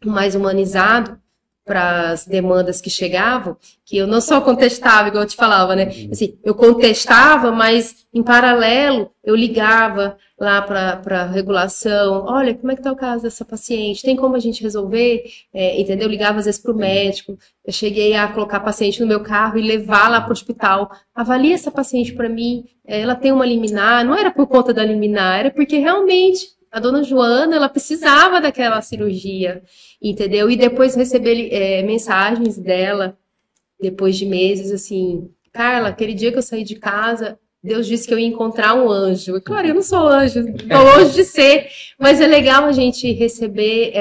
mais humanizado para as demandas que chegavam, que eu não só contestava, igual eu te falava, né? Assim, eu contestava, mas em paralelo eu ligava lá para a regulação: olha, como é que está o caso dessa paciente? Tem como a gente resolver? Entendeu? Eu ligava às vezes para o médico, eu cheguei a colocar a paciente no meu carro e levar lá para o hospital. Avalia essa paciente para mim, ela tem uma liminar, não era por conta da liminar, era porque realmente a dona Joana, ela precisava daquela cirurgia, entendeu? E depois receber mensagens dela, depois de meses, assim: Carla, aquele dia que eu saí de casa, Deus disse que eu ia encontrar um anjo. Claro, eu não sou anjo, estou longe de ser, mas é legal a gente receber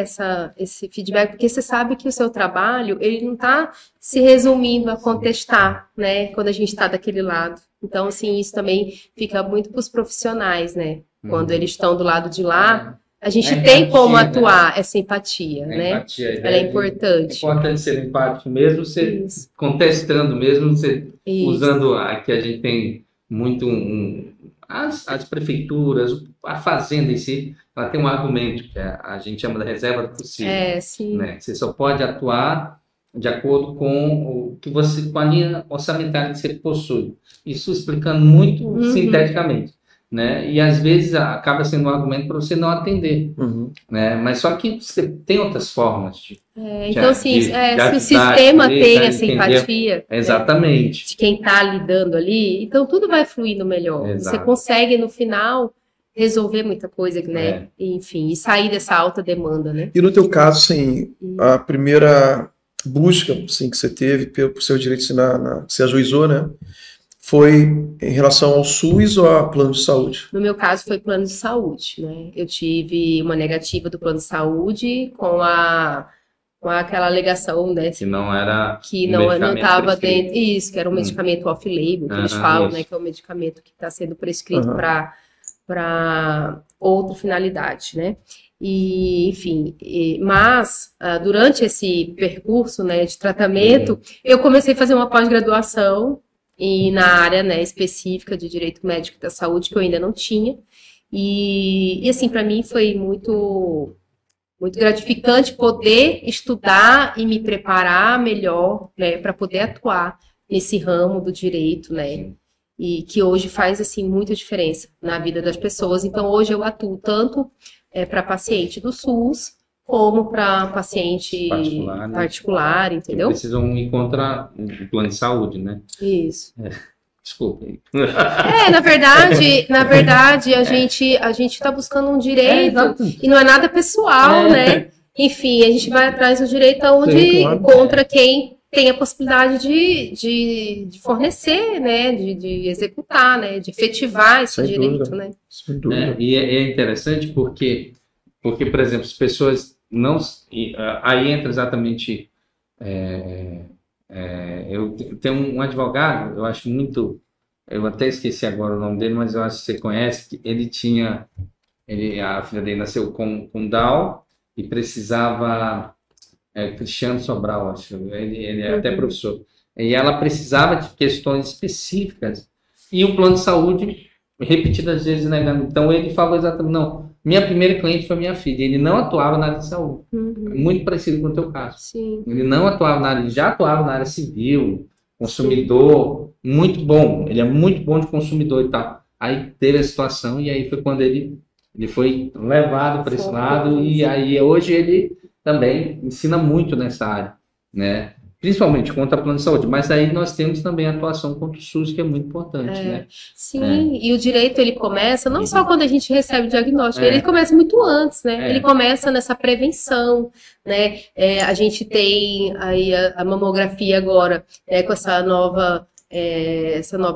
esse feedback, porque você sabe que o seu trabalho, ele não está se resumindo a contestar, né, quando a gente está daquele lado. Então, assim, isso também fica muito para os profissionais, né? Quando eles estão do lado de lá, A gente A tem empatia, como né? atuar essa empatia, A né? empatia, a Ela ideia é de- É importante. importante ser empático, mesmo você Isso, contestando, mesmo você isso. usando aqui a gente tem muito as prefeituras, a fazenda em si, ela tem um argumento que a gente chama da reserva do possível, Sim. né? Você só pode atuar de acordo com o que você, com a linha orçamentária que você possui. Isso explicando muito Uhum. sinteticamente, né? E às vezes acaba sendo um argumento para você não atender, Uhum. né? Mas só que você tem outras formas de Então, assim, de se o ajudar, sistema de tem ajudar a essa entender. empatia, né, Exatamente. de quem está lidando ali, então tudo vai fluindo melhor. Você Exato. consegue, no final, resolver muita coisa, né? É. Enfim, e sair dessa alta demanda, né? E no teu caso, assim, a primeira busca assim, que você teve pelo seu direito, assim, que você ajuizou, né? Foi em relação ao SUS ou ao plano de saúde? No meu caso, foi plano de saúde, né? Eu tive uma negativa do plano de saúde com aquela alegação, né? Que não era Que um não medicamento estava prescrito. dentro. Isso, que era um medicamento off-label, que eles falam, Isso. né? Que é um medicamento que está sendo prescrito Aham. para outra finalidade, né? E, enfim, mas durante esse percurso, né, de tratamento, eu comecei a fazer uma pós-graduação e na área, né, específica de direito médico da saúde, que eu ainda não tinha. E assim, para mim foi muito gratificante poder estudar e me preparar melhor, né, para poder atuar nesse ramo do direito, né? E que hoje faz assim muita diferença na vida das pessoas. Então hoje eu atuo tanto para paciente do SUS como para paciente particular, Que entendeu? precisam encontrar um plano de saúde, né? Isso. Desculpa aí. Na verdade, a gente está buscando um direito e não é nada pessoal, né? Enfim, a gente vai atrás do direito onde Sim, claro. encontra quem tem a possibilidade de fornecer, né? De executar, né? De efetivar esse Sem direito, dúvida. né? Sem dúvida. E é interessante porque, por exemplo, as pessoas não. Aí entra exatamente. Eu tenho um advogado, eu acho muito. Eu até esqueci agora o nome dele, mas eu acho que você conhece. Que ele tinha. A filha dele nasceu com Down e precisava. Cristiano Sobral, acho. Ele é até professor. E ela precisava de questões específicas. E o plano de saúde, repetidas vezes negando. Então ele falou exatamente: não, minha primeira cliente foi minha filha. Ele não atuava na área de saúde. Muito parecido com o teu caso. Sim. Ele não atuava na área, já atuava na área civil, consumidor, muito bom. Ele é muito bom de consumidor e tal. Aí teve a situação e aí foi quando ele foi levado para esse lado e aí hoje ele também ensina muito nessa área, né? Principalmente contra plano de saúde, mas aí nós temos também a atuação contra o SUS, que é muito importante, né? Sim, e o direito ele começa não só quando a gente recebe o diagnóstico, ele começa muito antes, né? Ele começa nessa prevenção, né? A gente tem aí a mamografia agora, né, com essa nova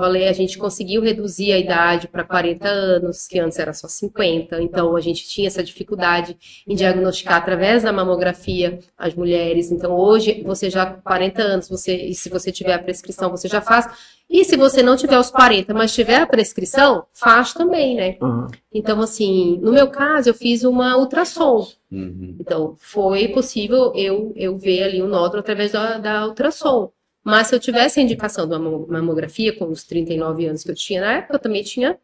lei, a gente conseguiu reduzir a idade para 40 anos, que antes era só 50, então a gente tinha essa dificuldade em diagnosticar através da mamografia as mulheres. Então hoje, você já com 40 anos, e se você tiver a prescrição, você já faz. E se você não tiver os 40, mas tiver a prescrição, faz também, né? Então, assim, no meu caso, eu fiz uma ultrassom. Então, foi possível eu ver ali o nódulo através da ultrassom. Mas se eu tivesse a indicação da mamografia, com os 39 anos que eu tinha na época, eu também tinha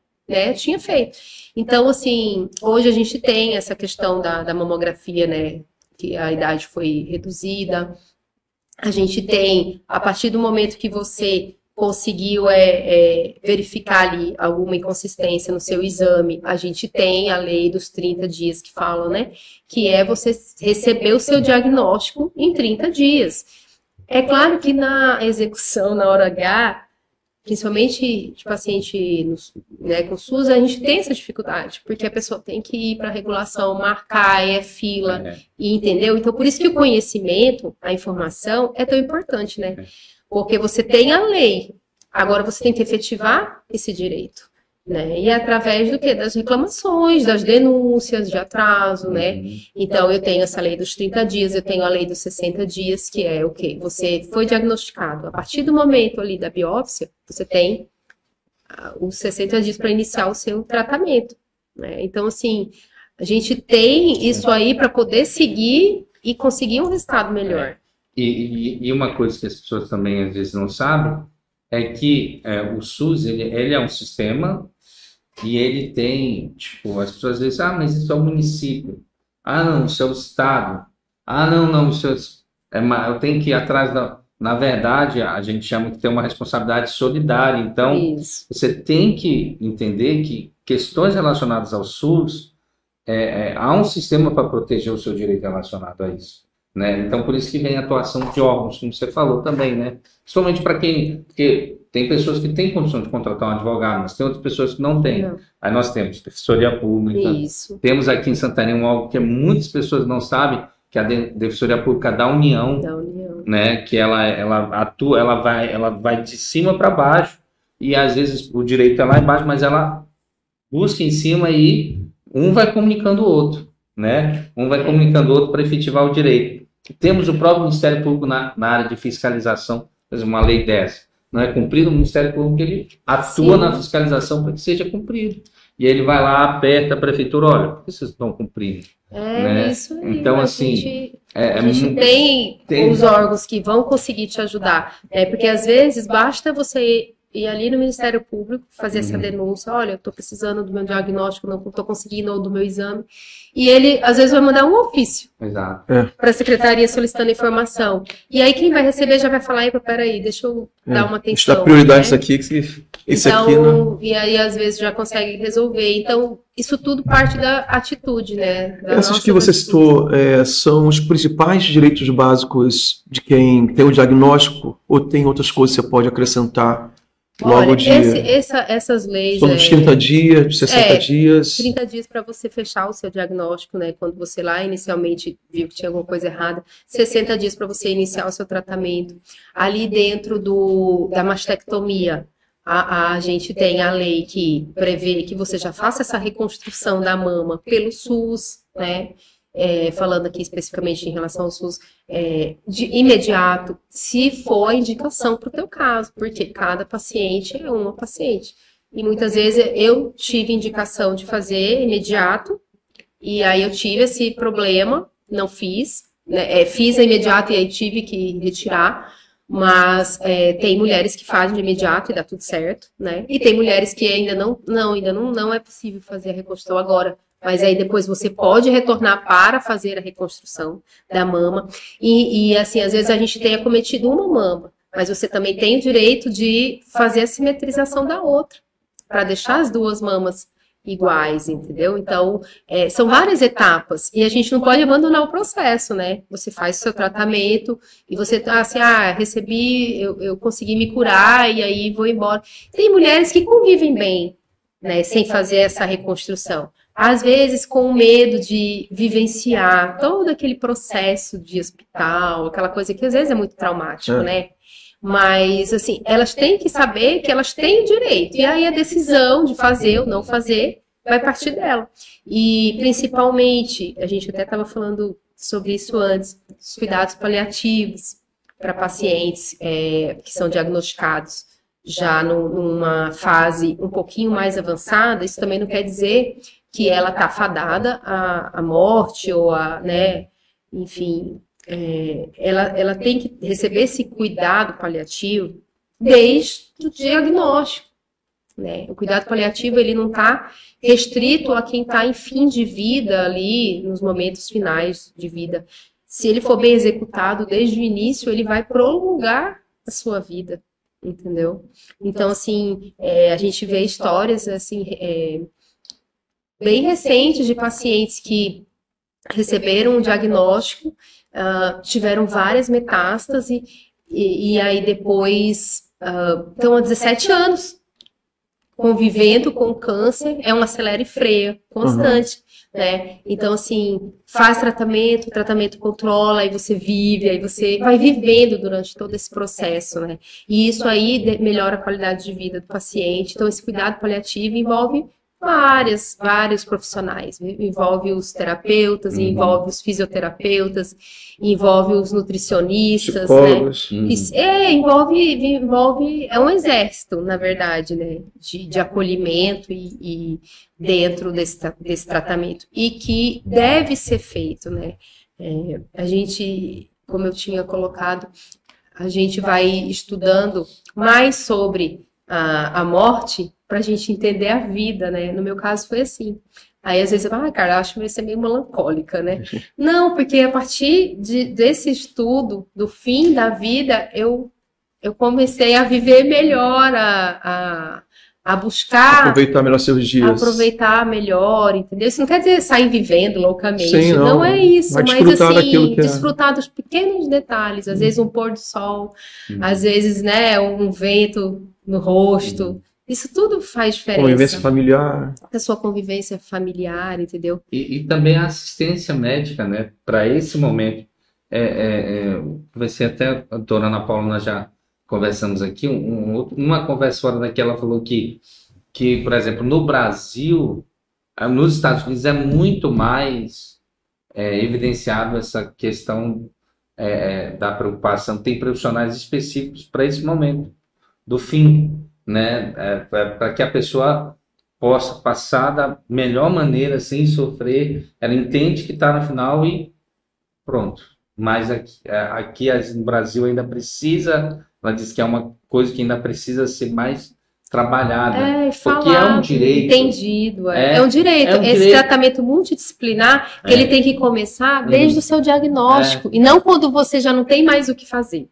feito. Então, assim, hoje a gente tem essa questão da mamografia, né? Que a idade foi reduzida. A gente tem, a partir do momento que você conseguiu verificar ali alguma inconsistência no seu exame, a gente tem a lei dos 30 dias que falam, né? Que é você receber o seu diagnóstico em 30 dias. É claro que na execução, na hora H, principalmente de paciente com SUS, a gente tem essa dificuldade, porque a pessoa tem que ir para a regulação, marcar, fila, entendeu? Então, por isso que o conhecimento, a informação, é tão importante, né? Porque você tem a lei, agora você tem que efetivar esse direito, né? E através do quê? Das reclamações, das denúncias de atraso, né? Então, eu tenho essa lei dos 30 dias, eu tenho a lei dos 60 dias, que é o quê? Você foi diagnosticado. A partir do momento ali da biópsia, você tem os 60 dias para iniciar o seu tratamento, né? Então, assim, A gente tem isso aí para poder seguir e conseguir um resultado melhor. E uma coisa que as pessoas também às vezes não sabem é que o SUS ele é um sistema e ele tem, tipo, as pessoas dizem, mas isso é o município. Não, isso é o estado. Não, isso eu tenho que ir atrás da... Na verdade, a gente chama que tem uma responsabilidade solidária. Então, Isso. você tem que entender que questões relacionadas ao SUS, há um sistema para proteger o seu direito relacionado a isso, né? Então, por isso que vem a atuação de órgãos, como você falou também, né? Principalmente para porque tem pessoas que têm condição de contratar um advogado, mas tem outras pessoas que não têm. Não. Aí nós temos Defensoria Pública, Isso. temos aqui em Santarém algo que muitas pessoas não sabem, que é a Defensoria Pública da União, né? Que ela atua, ela vai de cima para baixo, e às vezes o direito é lá embaixo, mas ela busca em cima e um vai comunicando o outro, né? Um vai comunicando o outro para efetivar o direito. Temos o próprio Ministério Público na área de fiscalização, por exemplo, uma lei dessa. Não é cumprido, o Ministério Público ele atua na fiscalização para que seja cumprido. E ele vai lá, aperta a prefeitura, olha, por que vocês estão cumprindo? Né? Isso aí. Então, assim... A gente tem os órgãos que vão conseguir te ajudar. Porque, às vezes, basta você ir ali no Ministério Público, fazer essa denúncia, olha, eu estou precisando do meu diagnóstico, não estou conseguindo, ou do meu exame. E ele, às vezes, vai mandar um ofício para a secretaria solicitando informação. E aí, quem vai receber já vai falar, peraí, deixa eu dar uma atenção. Deixa eu dar prioridade nisso aqui, esse então, aqui, né? E aí, às vezes, já consegue resolver. Então, isso tudo parte da atitude, né? Essas que você citou são os principais direitos básicos de quem tem o diagnóstico, ou tem outras coisas que você pode acrescentar? Logo essas leis... São dos 30 dias, de 60 dias... 30 dias para você fechar o seu diagnóstico, né? Quando você lá inicialmente viu que tinha alguma coisa errada. 60 dias para você iniciar o seu tratamento. Ali dentro da mastectomia, a gente tem a lei que prevê que você já faça essa reconstrução da mama pelo SUS, né? Falando aqui especificamente em relação ao SUS, de imediato, se for a indicação para o teu caso, porque cada paciente é uma paciente. E muitas vezes eu tive indicação de fazer imediato, e aí eu tive esse problema, não fiz, né? Fiz a imediato e aí tive que retirar, mas tem mulheres que fazem de imediato e dá tudo certo, né? E tem mulheres que ainda não é possível fazer a reconstrução agora. Mas aí depois você pode retornar para fazer a reconstrução da mama. E assim, às vezes a gente tem acometido uma mama, mas você também tem o direito de fazer a simetrização da outra, para deixar as duas mamas iguais, entendeu? Então, são várias etapas, e a gente não pode abandonar o processo, né? Você faz o seu tratamento, e você tá assim, recebi, eu consegui me curar, e aí vou embora. Tem mulheres que convivem bem, né, sem fazer essa reconstrução. Às vezes com medo de vivenciar todo aquele processo de hospital, aquela coisa que às vezes é muito traumático, né? Mas, assim, elas têm que saber que elas têm o direito. E aí a decisão de fazer ou não fazer vai partir dela. E, principalmente, a gente até estava falando sobre isso antes, os cuidados paliativos para pacientes que são diagnosticados já numa fase um pouquinho mais avançada. Isso também não quer dizer que ela está fadada à morte ou né, enfim, ela tem que receber esse cuidado paliativo desde o diagnóstico, né? O cuidado paliativo ele não está restrito a quem está em fim de vida ali, nos momentos finais de vida. Se ele for bem executado desde o início, ele vai prolongar a sua vida, entendeu? Então, assim, a gente vê histórias, assim, bem recentes de pacientes que receberam um diagnóstico, tiveram várias metástases e aí depois estão há 17 anos convivendo com o câncer, é um acelera e freia constante, né? Então, assim, faz tratamento, o tratamento controla, aí você vive, aí você vai vivendo durante todo esse processo, né? E isso aí melhora a qualidade de vida do paciente. Então, esse cuidado paliativo envolve Vários profissionais. Envolve os terapeutas, envolve os fisioterapeutas, envolve os nutricionistas, Psicólogos. né? Envolve, é um exército, na verdade, né? De acolhimento e dentro desse tratamento. E que deve ser feito, né? A gente, como eu tinha colocado, a gente vai estudando mais sobre a morte para a gente entender a vida, né? No meu caso foi assim. Aí às vezes eu falo, cara, acho que vai ser meio melancólica, né? Não, porque a partir desse estudo do fim da vida, eu comecei a viver melhor, a buscar... Aproveitar melhor seus dias. Aproveitar melhor, entendeu? Isso não quer dizer sair vivendo loucamente. Sim, não é isso, vai mas desfrutar assim, daquilo que desfrutar dos pequenos detalhes. Às vezes um pôr do sol, às vezes, né, um vento no rosto. Isso tudo faz diferença. Convivência familiar. A sua convivência familiar, entendeu? E também a assistência médica, né? Para esse momento. Conversei até a doutora Ana Paula, nós já conversamos aqui, uma conversa fora daqui, ela falou que, por exemplo, no Brasil, nos Estados Unidos é muito mais evidenciado essa questão da preocupação. Tem profissionais específicos para esse momento do fim, né? Para que a pessoa possa passar da melhor maneira, sem sofrer. Ela entende que está no final e pronto. Mas aqui no Brasil ainda precisa, ela diz que é uma coisa que ainda precisa ser mais trabalhada, porque é um direito. Entendido, é um direito. Esse tratamento multidisciplinar, ele tem que começar desde o seu diagnóstico, e não quando você já não tem mais o que fazer.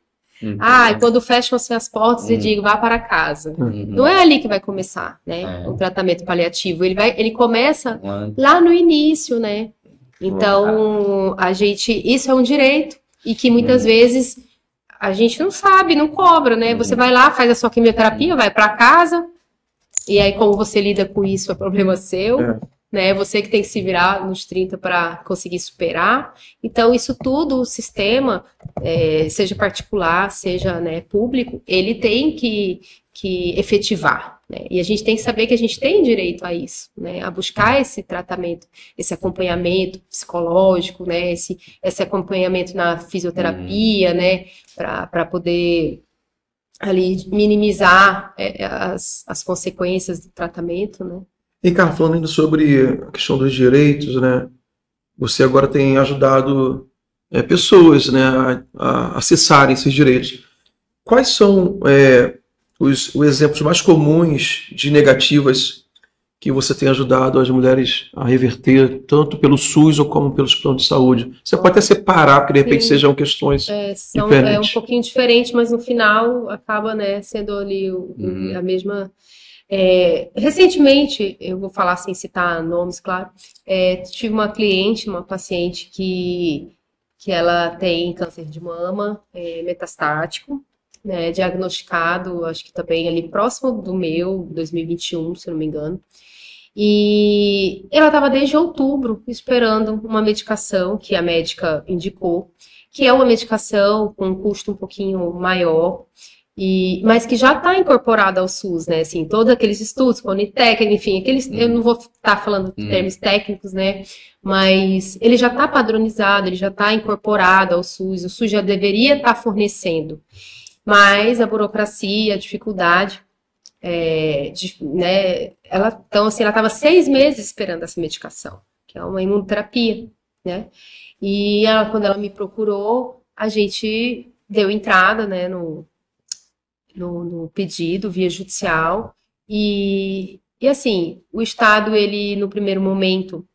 Quando fecham-se as portas e digo, vá para casa. Não é ali que vai começar, né? O tratamento paliativo. Ele começa lá no início, né? Então, isso é um direito, e que muitas vezes a gente não sabe, não cobra, né? Você vai lá, faz a sua quimioterapia, vai para casa, e aí como você lida com isso é problema seu, né? Você que tem que se virar nos 30 para conseguir superar. Então, isso tudo, o sistema, seja particular, seja, né, público, ele tem que efetivar, né? E a gente tem que saber que a gente tem direito a isso, né? A buscar esse tratamento, esse acompanhamento psicológico, né? Esse acompanhamento na fisioterapia, né? Para poder ali minimizar as consequências do tratamento, né? E, Carla, falando ainda sobre a questão dos direitos, né? Você agora tem ajudado pessoas, né, a acessarem esses direitos. Quais são os exemplos mais comuns de negativas que você tem ajudado as mulheres a reverter, tanto pelo SUS ou como pelos planos de saúde? Você pode até separar, porque de repente sejam questões diferentes. É um pouquinho diferente, mas no final acaba, né, sendo ali a mesma... recentemente, eu vou falar sem citar nomes, claro, tive uma paciente que ela tem câncer de mama metastático, né, diagnosticado, acho que também ali próximo do meu, 2021, se eu não me engano. E ela estava desde outubro esperando uma medicação que a médica indicou, que é uma medicação com um custo um pouquinho maior, mas que já está incorporada ao SUS, né? Assim, todos aqueles estudos, com a Unitec, enfim, eu não vou estar falando de termos técnicos, né? Mas ele já está padronizado, ele já está incorporado ao SUS, o SUS já deveria estar fornecendo. Mas a burocracia, a dificuldade, né? Então, assim, ela estava 6 meses esperando essa medicação, que é uma imunoterapia, né? E quando ela me procurou, a gente deu entrada, né, no pedido via judicial, e assim, o Estado, ele no primeiro momento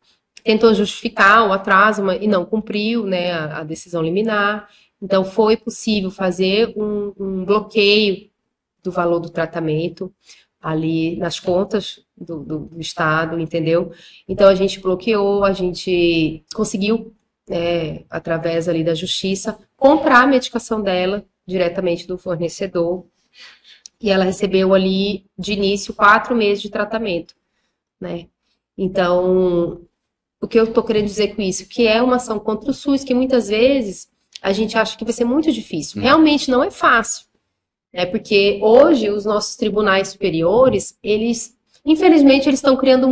tentou justificar o atraso e não cumpriu, né, a decisão liminar. Então foi possível fazer um bloqueio do valor do tratamento ali nas contas do Estado, entendeu? Então a gente bloqueou, a gente conseguiu, através ali da justiça, comprar a medicação dela diretamente do fornecedor. E ela recebeu ali, de início, 4 meses de tratamento, né? Então, o que eu estou querendo dizer com isso? Que é uma ação contra o SUS, que muitas vezes a gente acha que vai ser muito difícil. Realmente não é fácil, né? Porque hoje os nossos tribunais superiores, eles Infelizmente, eles estão criando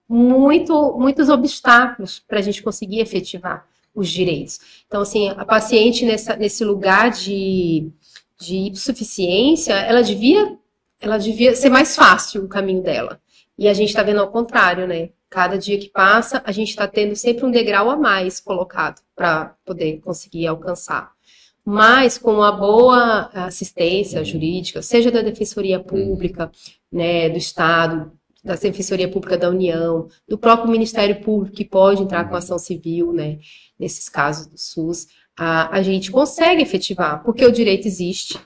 muitos obstáculos para a gente conseguir efetivar os direitos. Então, assim, a paciente nesse lugar de hipossuficiência, ela devia ser mais fácil o caminho dela. E a gente está vendo ao contrário, né? Cada dia que passa, a gente está tendo sempre um degrau a mais colocado para poder conseguir alcançar. Mas com uma boa assistência jurídica, seja da Defensoria Pública, né, do Estado, da Defensoria Pública da União, do próprio Ministério Público, que pode entrar com ação civil, né, nesses casos do SUS, a gente consegue efetivar, porque o direito existe,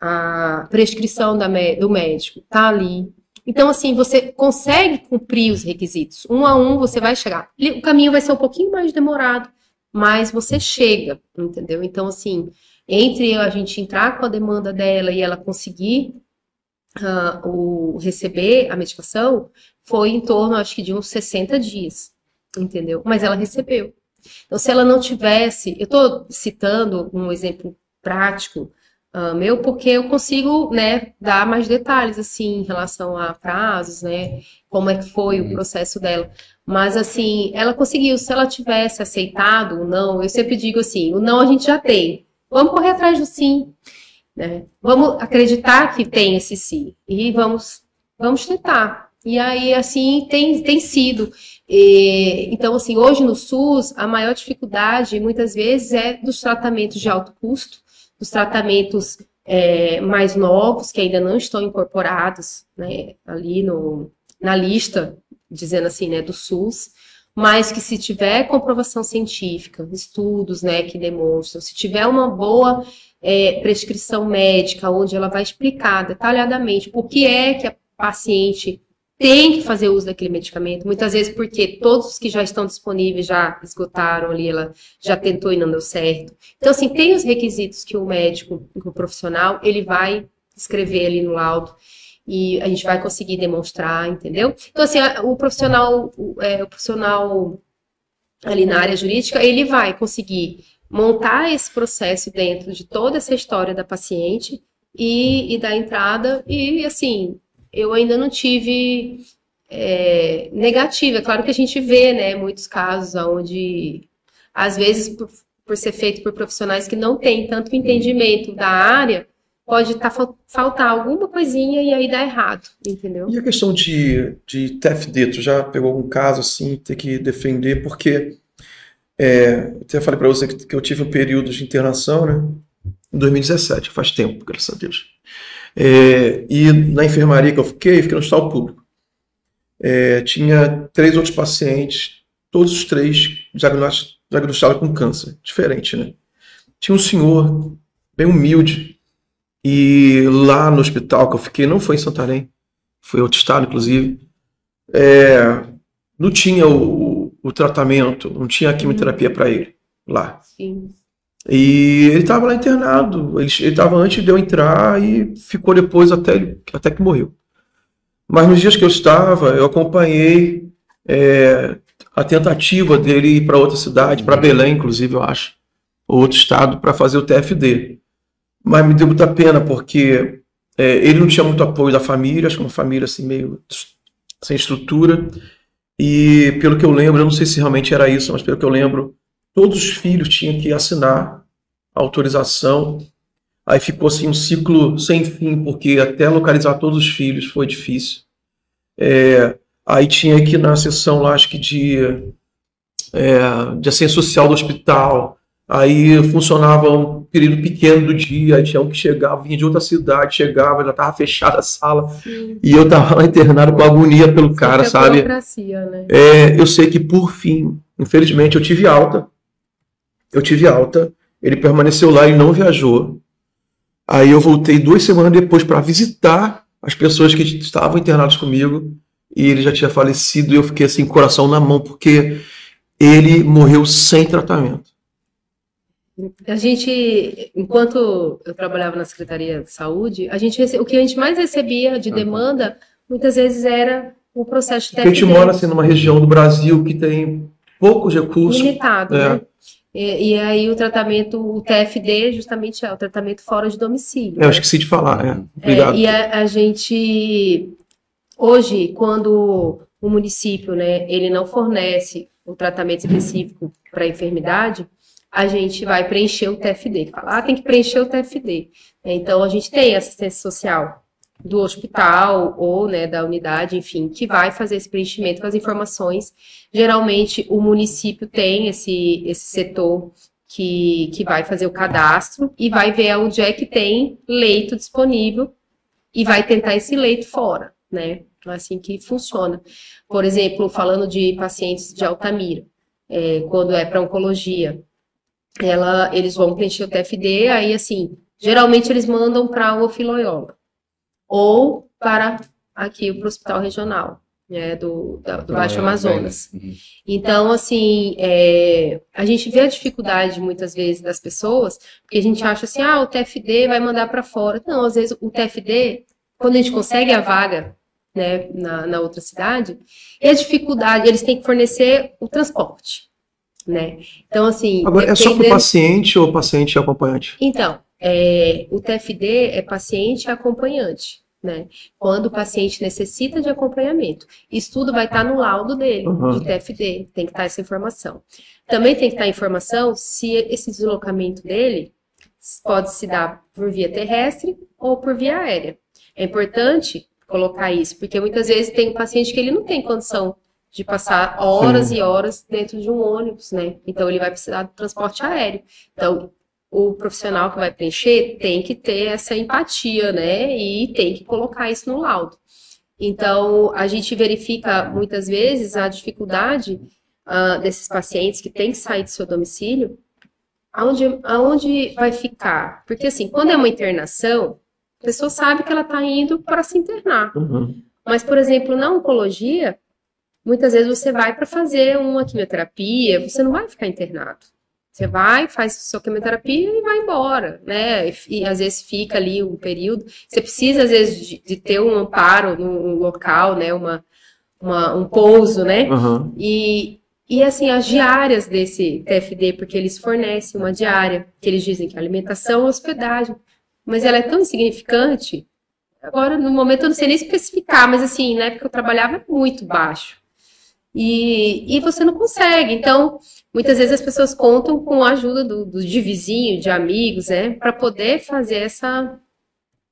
a prescrição do médico está ali. Então, assim, você consegue cumprir os requisitos. Um a um você vai chegar. O caminho vai ser um pouquinho mais demorado, mas você chega, entendeu? Então, assim, entre a gente entrar com a demanda dela e ela conseguir receber a medicação, foi em torno, acho que, de uns 60 dias, entendeu? Mas ela recebeu. Então, se ela não tivesse... Eu estou citando um exemplo prático meu, porque eu consigo, né, dar mais detalhes, assim, em relação a prazos, né, como é que foi o processo dela. Mas, assim, ela conseguiu. Se ela tivesse aceitado o não, eu sempre digo assim, o não a gente já tem. Vamos correr atrás do sim, né? Vamos acreditar que tem esse sim. E vamos tentar. E aí, assim, tem sido. Então, assim, hoje no SUS, a maior dificuldade, muitas vezes, é dos tratamentos de alto custo, dos tratamentos mais novos, que ainda não estão incorporados, né, ali na lista, dizendo assim, né, do SUS, mas que se tiver comprovação científica, estudos, né, que demonstram, se tiver uma boa prescrição médica, onde ela vai explicar detalhadamente por que é que a paciente tem que fazer uso daquele medicamento, muitas vezes porque todos os que já estão disponíveis já esgotaram ali, ela já tentou e não deu certo. Então, assim, tem os requisitos que o médico, o profissional, ele vai escrever ali no laudo e a gente vai conseguir demonstrar, entendeu? Então, assim, o profissional ali na área jurídica, ele vai conseguir montar esse processo dentro de toda essa história da paciente e dar entrada e, assim... Eu ainda não tive negativa. É claro que a gente vê, né, muitos casos onde, às vezes, por ser feito por profissionais que não têm tanto entendimento da área, pode faltar alguma coisinha e aí dá errado, entendeu? E a questão de TFD, tu já pegou algum caso assim, ter que defender, porque eu até falei para você que eu tive um período de internação, né, em 2017, faz tempo, graças a Deus. E na enfermaria que eu fiquei no hospital público. Tinha 3 outros pacientes, todos os 3 diagnosticados com câncer, diferente, né? Tinha um senhor bem humilde, e lá no hospital que eu fiquei, não foi em Santarém, foi outro estado, inclusive, não tinha o tratamento, não tinha a quimioterapia para ele lá. Sim. E ele estava lá internado, ele estava antes de eu entrar e ficou depois até que morreu. Mas nos dias que eu estava, eu acompanhei a tentativa dele ir para outra cidade, para Belém, inclusive, eu acho, ou outro estado, para fazer o TFD. Mas me deu muita pena, porque ele não tinha muito apoio da família, acho que uma família assim, meio sem estrutura. E pelo que eu lembro, eu não sei se realmente era isso, mas pelo que eu lembro, todos os filhos tinham que assinar a autorização. Aí ficou assim um ciclo sem fim, porque até localizar todos os filhos foi difícil. Aí tinha que ir na sessão lá, acho que de assistência social do hospital. Aí funcionava um período pequeno do dia, aí tinha um que chegava, vinha de outra cidade, chegava, já estava fechada a sala. Sim. E eu estava lá internado com agonia pelo cara, sabe? Burocracia, né? Eu sei que por fim, infelizmente, eu tive alta, ele permaneceu lá e não viajou. Aí eu voltei 2 semanas depois para visitar as pessoas que estavam internadas comigo e ele já tinha falecido e eu fiquei assim, coração na mão, porque ele morreu sem tratamento. A gente, enquanto eu trabalhava na Secretaria de Saúde, o que a gente mais recebia de demanda, muitas vezes era o processo de TFD. Porque a gente mora assim, numa região do Brasil que tem poucos recursos. Limitado, né? E aí o tratamento, o TFD, justamente é o tratamento fora de domicílio. Eu esqueci de falar, obrigado. E a gente, Hoje, quando o município, né, ele não fornece um tratamento específico para a enfermidade, a gente vai preencher o TFD. Fala, tem que preencher o TFD. Então, a gente tem assistência social do hospital ou, né, da unidade, enfim, que vai fazer esse preenchimento com as informações. Geralmente, o município tem esse setor que vai fazer o cadastro e vai ver onde é que tem leito disponível e vai tentar esse leito fora, né? Assim que funciona. Por exemplo, falando de pacientes de Altamira, quando é para oncologia, eles vão preencher o TFD, aí assim, geralmente eles mandam para o Ofiloiola ou para aqui para o hospital regional, né, do Baixo Amazonas. Então, assim, a gente vê a dificuldade muitas vezes das pessoas, porque a gente acha assim, o TFD vai mandar para fora. Não, às vezes o TFD, quando a gente consegue a vaga, né, na outra cidade, e a dificuldade, eles têm que fornecer o transporte, né? Então, assim... Agora, é só para o paciente ou paciente e acompanhante? Então, o TFD é paciente e acompanhante, né? Quando o paciente necessita de acompanhamento. Isso tudo vai estar no laudo dele, de TFD, tem que estar essa informação. Também tem que estar a informação se esse deslocamento dele pode se dar por via terrestre ou por via aérea. É importante colocar isso, porque muitas vezes tem um paciente que ele não tem condição de passar horas e horas dentro de um ônibus, né? Então, ele vai precisar do transporte aéreo. Então, o profissional que vai preencher tem que ter essa empatia, né? E tem que colocar isso no laudo. Então, a gente verifica, muitas vezes, a dificuldade desses pacientes que têm que sair do seu domicílio, aonde vai ficar. Porque, assim, quando é uma internação, a pessoa sabe que ela está indo para se internar. Mas, por exemplo, na oncologia, muitas vezes você vai para fazer uma quimioterapia, você não vai ficar internado. Você vai, faz sua quimioterapia e vai embora, né? E às vezes fica ali um período. Você precisa, às vezes, de ter um amparo num local, né? Um pouso, né? E assim, as diárias desse TFD, porque eles fornecem uma diária, que eles dizem que é alimentação e hospedagem. Mas ela é tão insignificante, agora no momento eu não sei nem especificar, mas assim, na época eu trabalhava é muito baixo. E você não consegue. Então, muitas vezes as pessoas contam com a ajuda de vizinho, de amigos, né, para poder fazer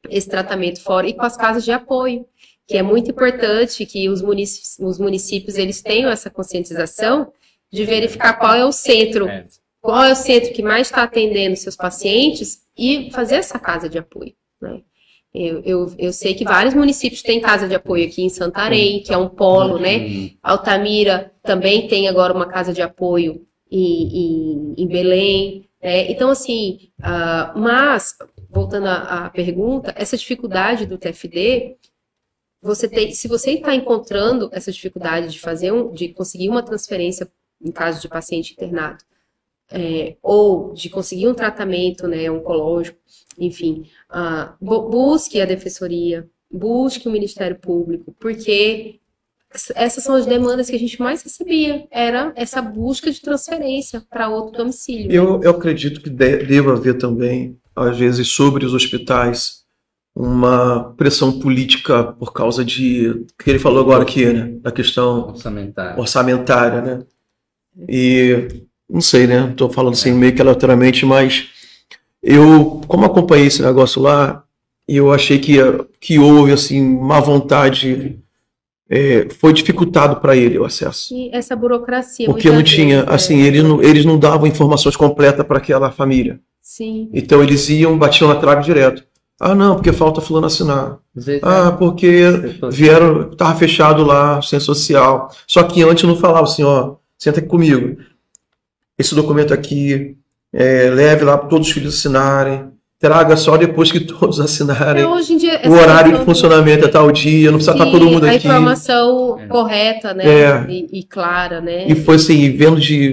esse tratamento fora, e com as casas de apoio, que é muito importante que os municípios eles tenham essa conscientização de verificar qual é o centro que mais está atendendo seus pacientes e fazer essa casa de apoio, né? Eu sei que vários municípios têm casa de apoio aqui em Santarém, que é um polo, né? Altamira também tem agora uma casa de apoio em Belém, né? Então, assim, mas, voltando à pergunta, essa dificuldade do TFD, se você está encontrando essa dificuldade de conseguir uma transferência em caso de paciente internado, ou de conseguir um tratamento, né, oncológico, enfim, busque a defensoria, busque o Ministério Público, porque essas são as demandas que a gente mais recebia, era essa busca de transferência para outro domicílio. Eu acredito que deva haver também, às vezes, sobre os hospitais, uma pressão política por causa de, que ele falou agora aqui, né, da questão orçamentária, né, e não sei, né, estou falando assim meio que aleatoriamente, mas eu, como acompanhei esse negócio lá, eu achei que houve, assim, má vontade, foi dificultado para ele o acesso. E essa burocracia. Porque não tinha, assim, eles não davam informações completas para aquela família. Sim. Então eles batiam na trave direto. Não, porque falta fulano assinar. Porque vieram, estava fechado lá, centro social. Só que antes não falava assim, senta aqui comigo. Esse documento aqui, leve lá para todos os filhos assinarem, traga só depois que todos assinarem. Hoje em dia, o horário de funcionamento é tal dia, não precisa estar todo mundo aqui. A informação correta, né? E clara, né? E foi assim,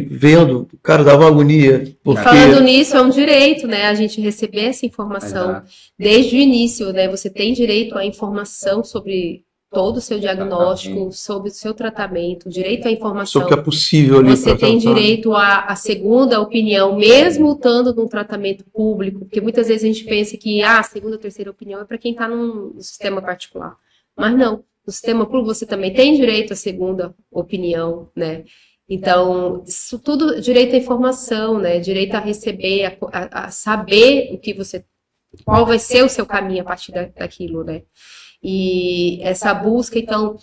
vendo, cara, dava uma agonia. Porque... Falando nisso, é um direito, né? A gente receber essa informação desde o início, né? Você tem direito à informação sobre todo o seu diagnóstico, sobre o seu tratamento, direito à informação. Sobre o que é possível ali. Você tem direito à segunda opinião, mesmo estando num tratamento público, porque muitas vezes a gente pensa que a segunda ou terceira opinião é para quem está num sistema particular. Mas não, no sistema público você também tem direito à segunda opinião, né? Então, isso tudo, direito à informação, né? Direito a receber, a saber o que você, qual vai ser o seu caminho a partir daquilo, né? E essa busca, então,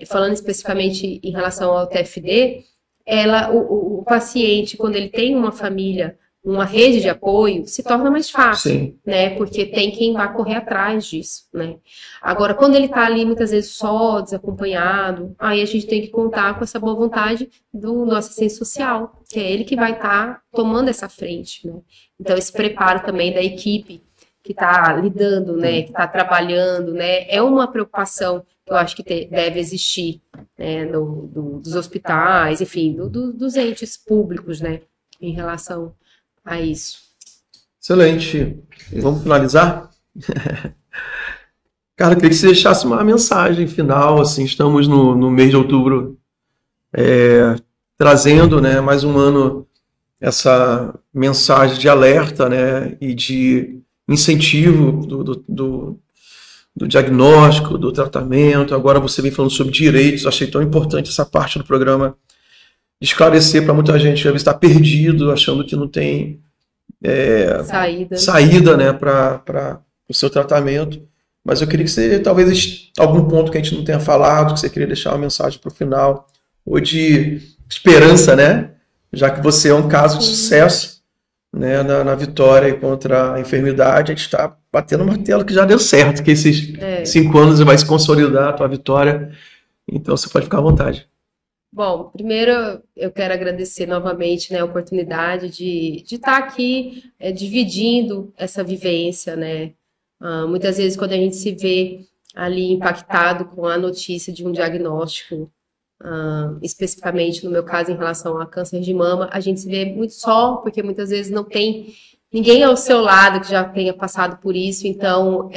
falando especificamente em relação ao TFD, o paciente, quando ele tem uma família, uma rede de apoio, se torna mais fácil, Sim. né? Porque tem quem vai correr atrás disso, né? Agora, quando ele está ali, muitas vezes, só, desacompanhado, aí a gente tem que contar com essa boa vontade do nosso assistente social, que é ele que vai estar tomando essa frente, né? Então, esse preparo também da equipe que está lidando, né? Que está trabalhando, né? É uma preocupação que eu acho que deve existir, né? Dos hospitais, enfim, dos entes públicos, né? Em relação a isso. Excelente. Vamos finalizar? Cara, eu queria que você deixasse uma mensagem final, assim, estamos no mês de outubro, trazendo, né, mais um ano essa mensagem de alerta, né, e de incentivo do diagnóstico, do tratamento. Agora você vem falando sobre direitos, achei tão importante essa parte do programa, de esclarecer para muita gente que às vezes está perdido, achando que não tem saída, né, para o seu tratamento. Mas eu queria que você, talvez, algum ponto que a gente não tenha falado, que você queria deixar uma mensagem para o final, ou de esperança, né? Já que você é um caso de sucesso, né, na vitória contra a enfermidade, a gente está batendo martelo que já deu certo, que esses 5 anos vai se consolidar a tua vitória. Então você pode ficar à vontade. Bom, primeiro eu quero agradecer novamente, né, a oportunidade de estar aqui dividindo essa vivência, né? Muitas vezes quando a gente se vê ali impactado com a notícia de um diagnóstico, especificamente no meu caso em relação a câncer de mama, a gente se vê muito só, porque muitas vezes não tem ninguém ao seu lado que já tenha passado por isso. Então,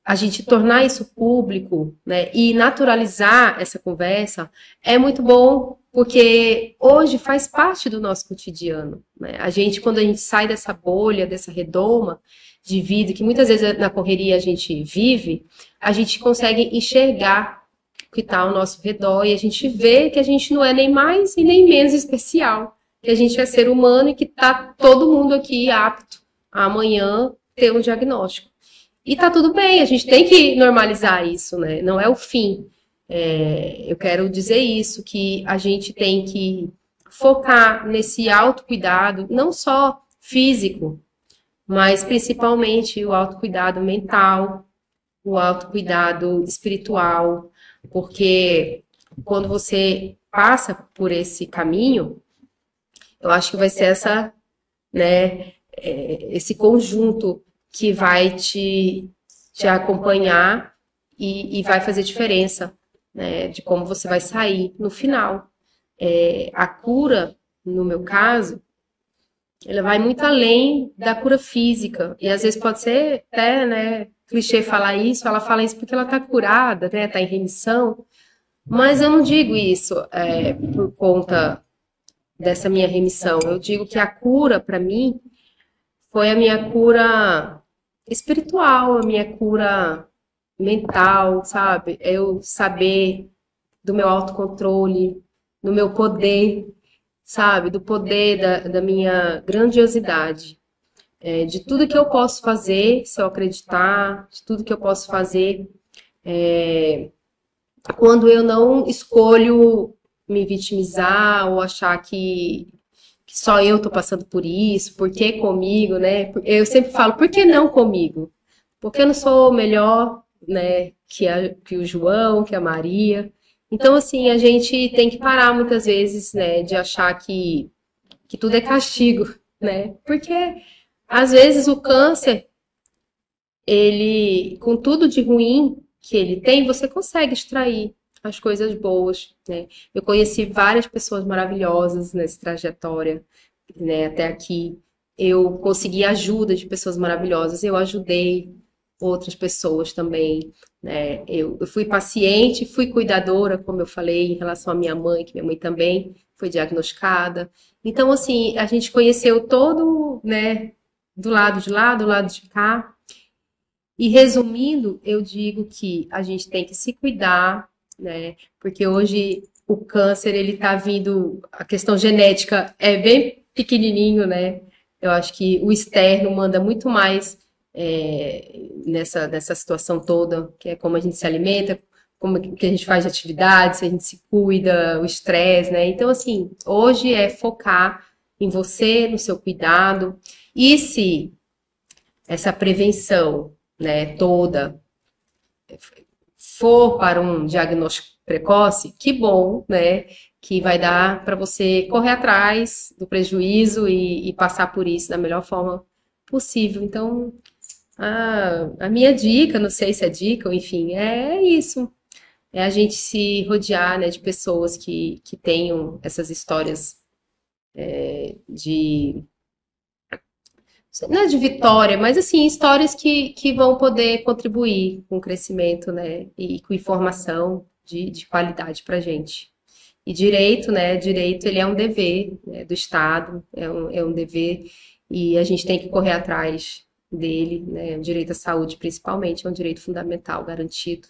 a gente tornar isso público, né, e naturalizar essa conversa é muito bom, porque hoje faz parte do nosso cotidiano, né? Quando a gente sai dessa bolha, dessa redoma de vida, que muitas vezes na correria a gente vive, a gente consegue enxergar o que está ao nosso redor e a gente vê que a gente não é nem mais e nem menos especial, que a gente é ser humano e que está todo mundo aqui apto a amanhã ter um diagnóstico. E tá tudo bem, a gente tem que normalizar isso, né? Não é o fim. Eu quero dizer isso, que a gente tem que focar nesse autocuidado, não só físico, mas principalmente o autocuidado mental, o autocuidado espiritual, porque quando você passa por esse caminho, eu acho que vai ser esse conjunto que vai te acompanhar e vai fazer diferença, né, de como você vai sair no final. A cura, no meu caso, ela vai muito além da cura física. E às vezes pode ser até, né, clichê falar isso, ela fala isso porque ela está curada, né, está em remissão. Mas eu não digo isso por conta dessa minha remissão. Eu digo que a cura, para mim, foi a minha cura espiritual, a minha cura mental, sabe? Eu saber do meu autocontrole, do meu poder, sabe? Do poder da minha grandiosidade. De tudo que eu posso fazer, se eu acreditar, de tudo que eu posso fazer quando eu não escolho me vitimizar ou achar que só eu tô passando por isso, por que comigo, né? Eu sempre falo, por que não comigo? Porque eu não sou melhor, né, que o João, que a Maria. Então, assim, a gente tem que parar muitas vezes, né, de achar que tudo é castigo, né? Porque, às vezes, o câncer, ele, com tudo de ruim que ele tem, você consegue extrair as coisas boas, né? Eu conheci várias pessoas maravilhosas nessa trajetória, né, até aqui. Eu consegui ajuda de pessoas maravilhosas, eu ajudei outras pessoas também, né? Eu fui paciente, fui cuidadora, como eu falei, em relação à minha mãe, que minha mãe também foi diagnosticada. Então, assim, a gente conheceu todo, né, do lado de lá, do lado de cá. E resumindo, eu digo que a gente tem que se cuidar, né? Porque hoje o câncer, ele tá vindo, a questão genética é bem pequenininho, né? Eu acho que o externo manda muito mais nessa situação toda, que é como a gente se alimenta, como que a gente faz de atividades, se a gente se cuida, o estresse, né? Então, assim, hoje é focar em você, no seu cuidado, e se essa prevenção, né, toda for para um diagnóstico precoce, que bom, né, que vai dar para você correr atrás do prejuízo e passar por isso da melhor forma possível. Então, a minha dica, não sei se é dica, ou enfim, é isso. É a gente se rodear, né, de pessoas que tenham essas histórias de não é de vitória, mas assim, histórias que vão poder contribuir com o crescimento, né? E com informação de qualidade para a gente. E direito, né? Direito, ele é um dever, né, do Estado, é um dever, e a gente tem que correr atrás dele, né? O direito à saúde, principalmente, é um direito fundamental, garantido.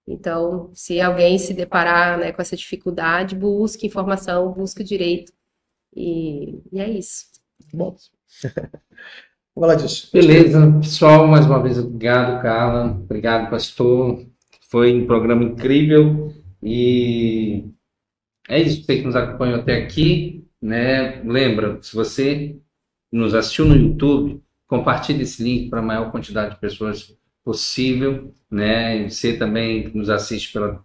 Então, se alguém se deparar, né, com essa dificuldade, busque informação, busque o direito, e é isso. Bom. Vamos lá disso. Beleza, pessoal, mais uma vez obrigado, Carla. Obrigado, pastor. Foi um programa incrível e é isso, você que nos acompanhou até aqui, né? Lembra, se você nos assistiu no YouTube, compartilhe esse link para a maior quantidade de pessoas possível, né? E você também que nos assiste pelo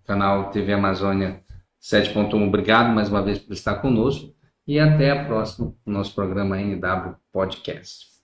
canal TV Amazônia 7.1, obrigado mais uma vez por estar conosco. E até a próxima, no nosso programa NW Podcast.